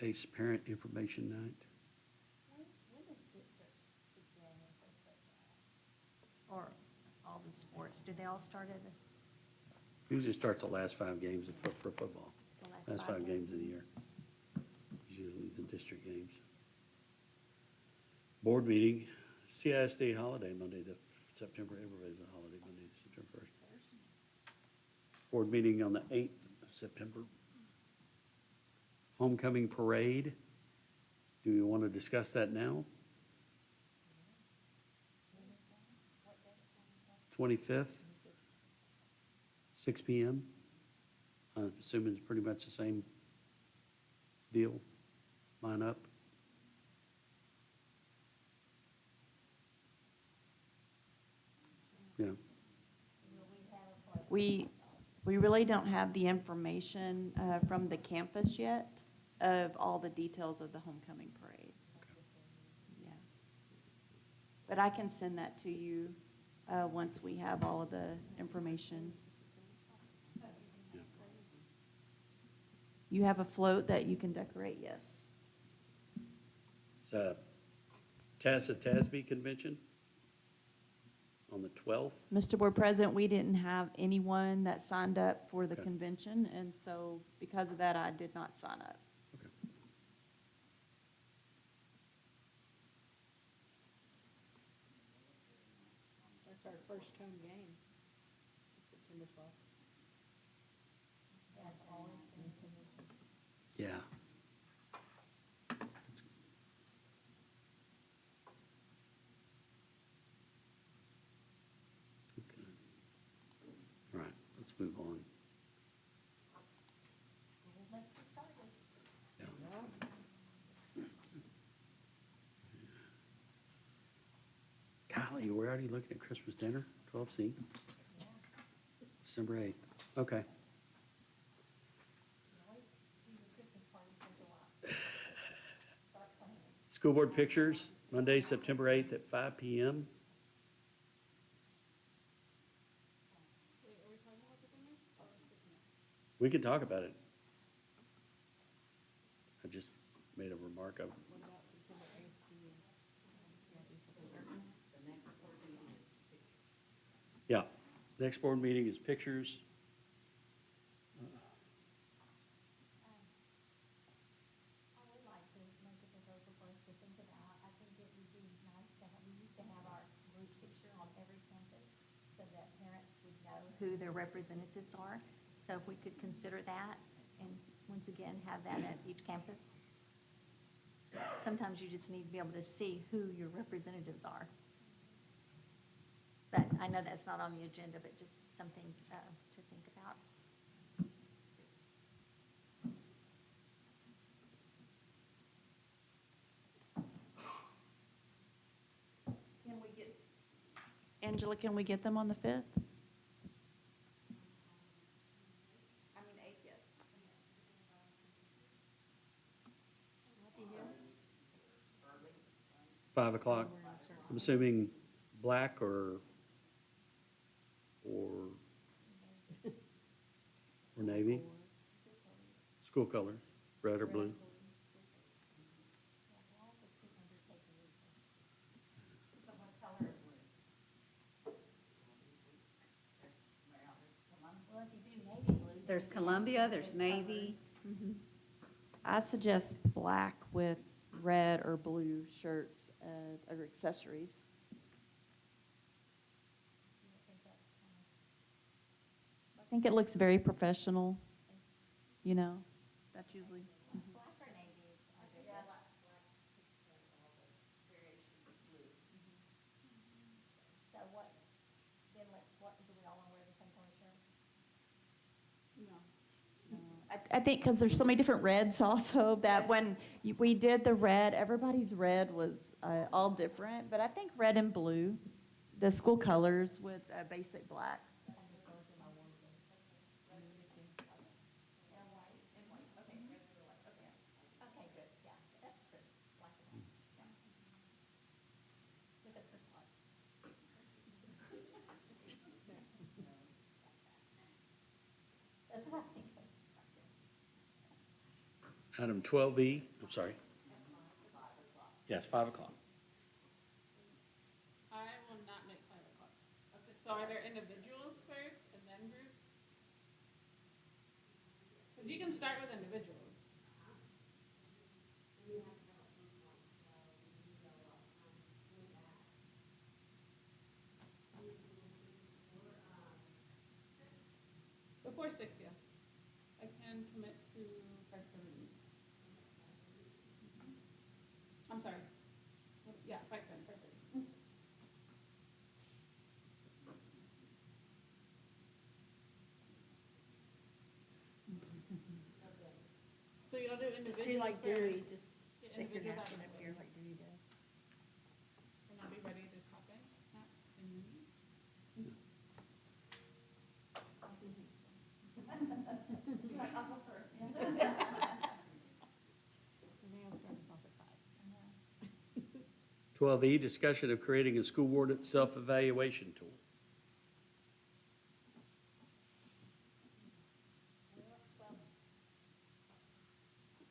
ACE Parent Information Night. Or all the sports, do they all start at this? Usually starts the last 5 games for football. The last Last five 5 games of the year. Usually the district games. Board meeting, CISD holiday Monday, the September, everybody's a holiday Monday, September 1st. Board meeting on the 8th of September. Homecoming parade. Do we want to discuss that now? 25th, 6 PM. I'm assuming it's pretty much the same deal, line up. Yeah, We really don't have the information from the campus yet of all the details of the homecoming parade. Yeah. But I can send that to you once we have all of the information. You have a float that you can decorate, yes. it's a TASB convention on the 12th. Mr. Board President, we didn't have anyone that signed up for the Okay. convention, and so because of that, I did not sign up. Okay. That's our first home game, September 12th. Yeah. Okay. All right, let's move on. School must be started. Yeah. Golly, we're already looking at Christmas dinner, 12C, December 8th. Okay. School board pictures, Monday, September 8th at 5 PM. We can talk about it. I just made a remark of. What about September 8th? Yeah, next board meeting is pictures. I would like to make a proposal for us to think about. I think it would be nice to have, we used to have our group picture on every campus so that parents would know who their representatives are. So if we could consider that and once again have that at each campus. Sometimes you just need to be able to see who your representatives are. But I know that's not on the agenda, but just something to think about. Can we get, Angela, can we get them on the 5th? I mean, 8th, yes. 5 o'clock. I'm assuming black or navy? School color, red or blue? there's Columbia, there's Navy. I suggest black with red or blue shirts or accessories. I think it looks very professional, you know, that's usually. Black or navy is, I think, black, So what, then do we all want to wear the same color shirt? I think because there's so many different reds also, that when we did the red, everybody's red was all different, but I think red and blue, the school colors with basic black. Okay, good, yeah, that's crisp, black and white, yeah. With a crisp light. That's what I think of. Item 12E, I'm sorry. Yes, 5 o'clock. I will not make 5 o'clock. Okay, so are there individuals first and then groups? Because you can start with individuals. Before 6, yeah. I can commit to 5:30. I'm sorry. Yeah, 5:10, 5:30. So you don't do individuals Just do like Dewey, first? just Get stick your individuals napkin out of up the here way. like Dewey does. And I'll be ready to hop in. Snap, and move. Everything else starts off at 5. 12E, discussion of creating a school board self-evaluation tool.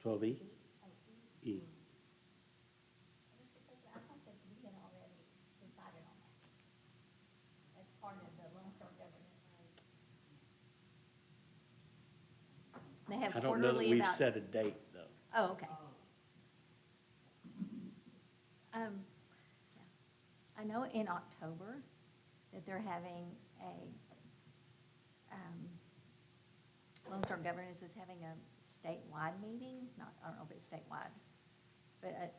Twelve E? E. Mr. President, I thought that we had already decided on that. That's part of the Lone Star governance. They have I don't know that quarterly we've about. set a date, though. Oh, okay. Yeah. I know in October that they're having Lone Star Governance is having a statewide meeting, I don't know if it's statewide, but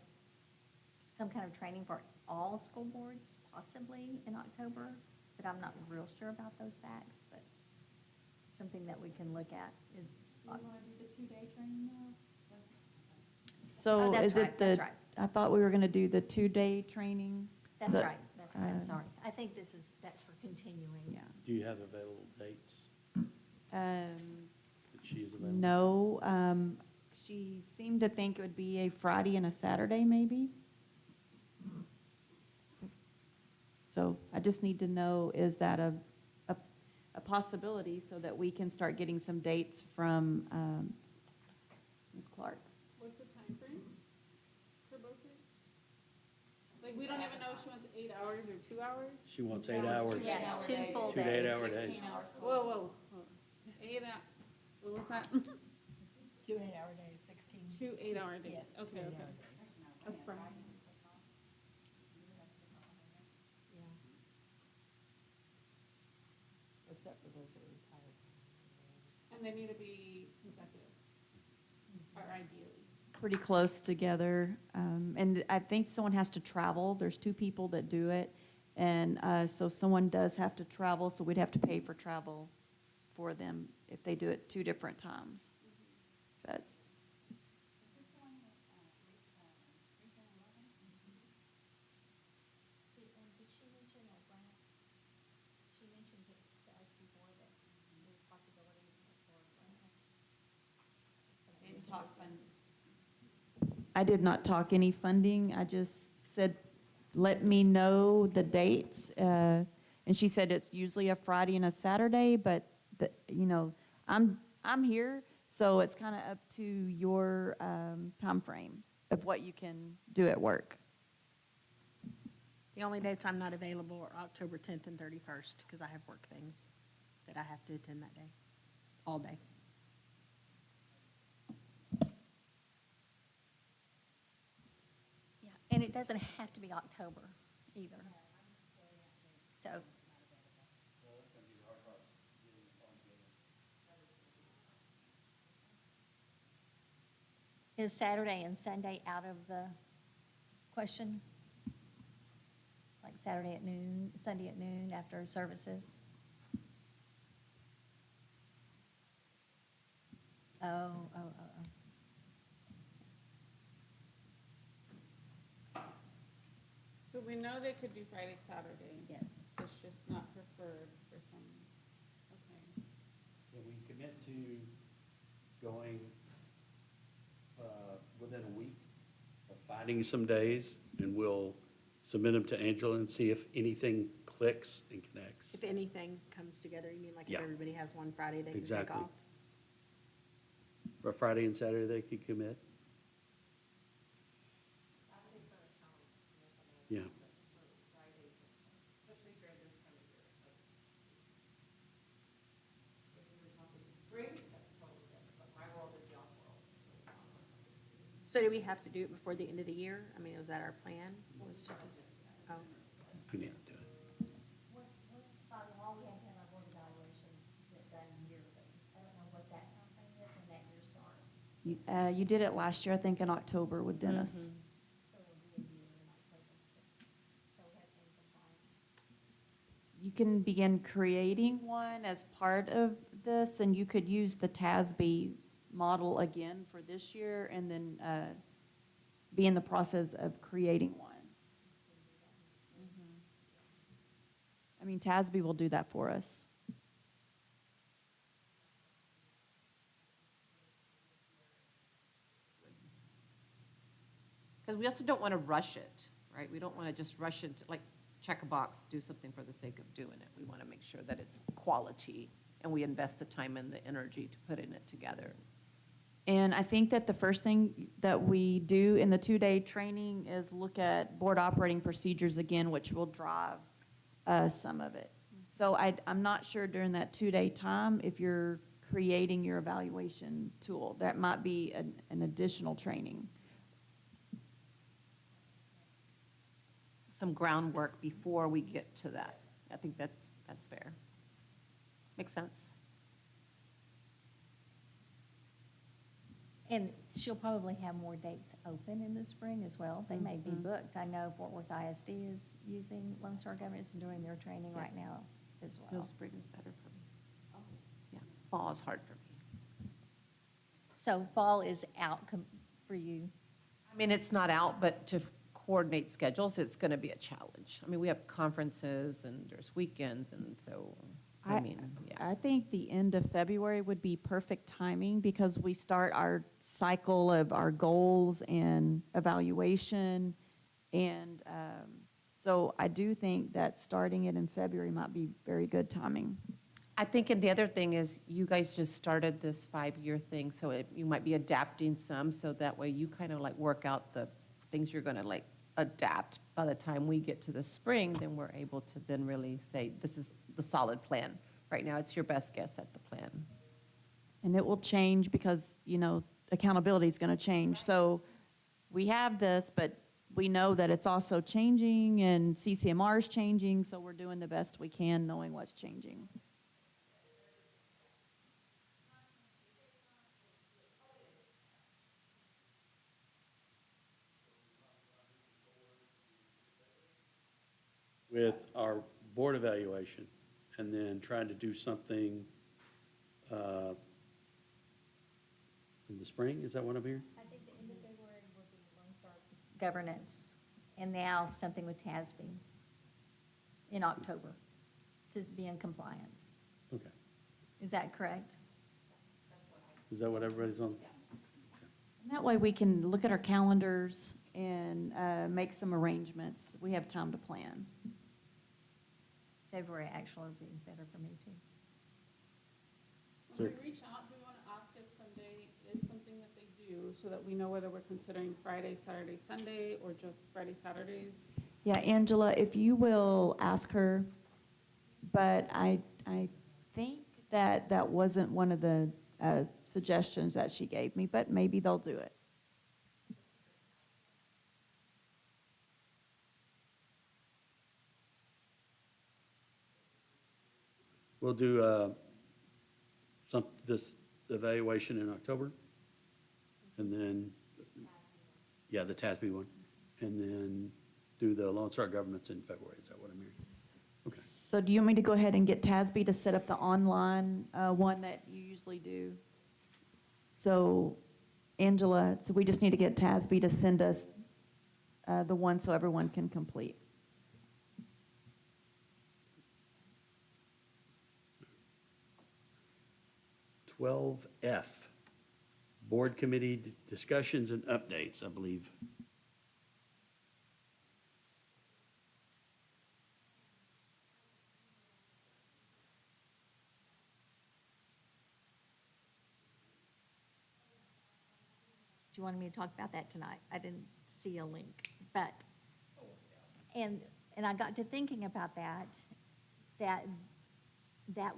some kind of training for all school boards possibly in October, but I'm not real sure about those facts, but something that we can look at is. Do you want to do the 2-day training now? Oh, So that's is right, it that's the, right. I thought we were going to do the 2-day training. That's So, right, I'm uh, sorry. I think that's for continuing. Yeah. Do you have available dates Um, that she is available? No, she seemed to think it would be a Friday and a Saturday, maybe. So I just need to know, is that a possibility so that we can start getting some dates from Ms. Clark? What's the time frame for both days? Like, we don't even know if she wants 8 hours or 2 hours? She wants 8 hours. Yes, 2 full Two days. 8-hour days. Whoa. 8 hours. What was that? 2 8-hour days, 16. 2 8-hour days. Yes, 2 Okay. 8-hour days. A Friday. Except for those that are retired. And they need to be consecutive, or ideally. Pretty close together. And I think someone has to travel. There's 2 people that do it. And so someone does have to travel, so we'd have to pay for travel for them if they do it 2 different times. But Did she mention a grant? She mentioned to us before that there's possibilities for grant. didn't talk funding. I did not talk any funding. I just said, let me know the dates. And she said it's usually a Friday and a Saturday, but, I'm here, so it's kind of up to your timeframe of what you can do at work. The only dates I'm not available are October 10th and 31st, because I have work things that I have to attend that day, all day. And it doesn't have to be October either. So. Is Saturday and Sunday out of the question? Like Saturday at noon, Sunday at noon after services? Oh. So we know they could do Friday, Saturday. Yes. It's just not preferred for some, okay. Can we commit to going within a week of finding some days, and we'll submit them to Angela and see if anything clicks and connects? If anything comes together, you mean like if Yeah. everybody has one Friday they can take Exactly. off? For Friday and Saturday, they could commit? Yeah. So do we have to do it before the end of the year? I mean, was that our plan? Was to, oh, We need to do it. By law, we have to have our board evaluation done yearly. I don't know what that timeframe is when that year starts. You did it last year, I think, in October with Dennis. So it'll be a year in October. So we have to be in compliance. You can begin creating one as part of this, and you could use the TASB model again for this year, and then be in the process of creating one. I mean, TASB will do that for us. Because we also don't want to rush it, right? We don't want to just rush it, like, check a box, do something for the sake of doing it. We want to make sure that it's quality, and we invest the time and the energy to put in it together. And I think that the first thing that we do in the two-day training is look at board operating procedures again, which will drive some of it. So I'm not sure during that two-day time if you're creating your evaluation tool. That might be an additional training. Some groundwork before we get to that. I think that's fair. Makes sense. And she'll probably have more dates open in the spring as well. They may be booked. I know Fort Worth ISD is using Lone Star Governance and doing their training right now as No, well. spring is better for me. Yeah, fall is hard for me. So fall is out for you. I mean, it's not out, but to coordinate schedules, it's going to be a challenge. I mean, we have conferences and there's weekends, and so, I mean, yeah. I think the end of February would be perfect timing because we start our cycle of our goals and evaluation. And so I do think that starting it in February might be very good timing. I think, and the other thing is, you guys just started this 5-year thing, so you might be adapting some, so that way you kind of like work out the things you're going to like adapt. By the time we get to the spring, then we're able to then really say, this is the solid plan. Right now, it's your best guess at the plan. And it will change because, accountability is going to change. So we have this, but we know that it's also changing and CCMR is changing, so we're doing the best we can knowing what's changing. With our board evaluation, and then trying to do something in the spring, is that what I'm hearing? I think the end of February will be Lone Star Governance, and now something with TASB in October to be in compliance. Okay. Is that correct? Is that what everybody's on? And that way we can look at our calendars and make some arrangements. We have time to plan. February actually would be better for me too. When we reach out, do we want to ask if Sunday is something that they do so that we know whether we're considering Friday, Saturday, Sunday, or just Friday, Saturdays? Yeah, Angela, if you will ask her, but I think that wasn't one of the suggestions that she gave me, but maybe they'll do it. We'll do this evaluation in October, and then, yeah, the TASB one, and then do the Lone Star Governments in February. Is that what I'm hearing? Okay. So do you want me to go ahead and get TASB to set up the online one that you usually do? So Angela, so we just need to get TASB to send us the one so everyone can complete. F, Board Committee discussions and updates, I believe. You wanted me to talk about that tonight. I didn't see a link, but, and I got to thinking about that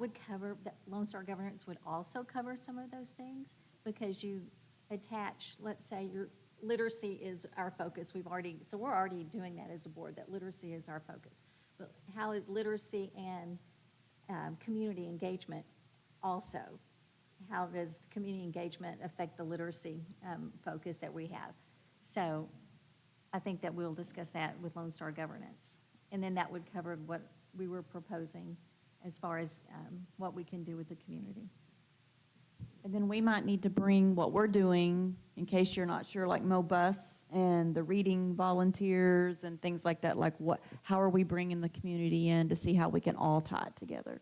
would cover, that Lone Star Governance would also cover some of those things, because you attach, let's say your literacy is our focus. So we're already doing that as a board, that literacy is our focus. But how is literacy and community engagement also? How does community engagement affect the literacy focus that we have? So I think that we'll discuss that with Lone Star Governance. And then that would cover what we were proposing as far as what we can do with the community. And then we might need to bring what we're doing, in case you're not sure, like MoBus and the reading volunteers and things like that, like how are we bringing the community in to see how we can all tie it together?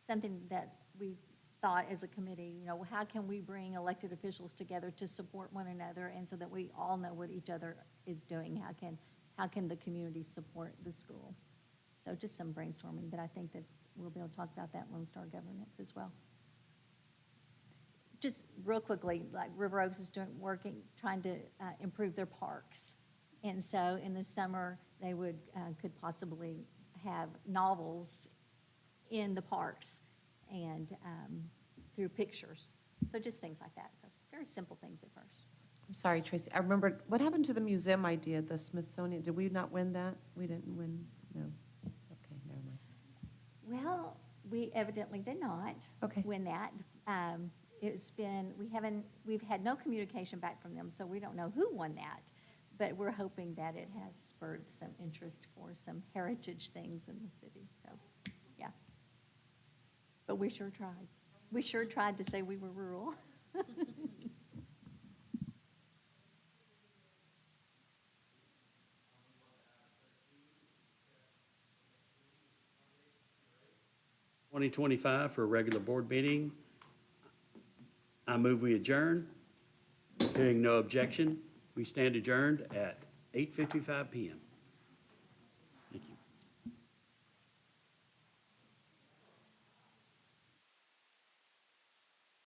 Something that we thought as a committee, how can we bring elected officials together to support one another, and so that we all know what each other is doing? How can the community support the school? So just some brainstorming, but I think that we'll be able to talk about that in Lone Star Governance as well. Just real quickly, like River Oaks is trying to improve their parks. And so in the summer, they could possibly have novels in the parks and through pictures. So just things like that. So very simple things at first. I'm sorry, Tracy, I remembered, what happened to the museum idea, the Smithsonian? Did we not win that? We didn't win, no. Okay, never mind. Well, we evidently did not win that. We've had no communication back from them, so we don't know who won that. But we're hoping that it has spurred some interest for some heritage things in the city, so, yeah. But we sure tried. We sure tried to say we were rural. $20.25 for a regular board meeting. I move we adjourn. Hearing no objection, we stand adjourned at 8:55 PM.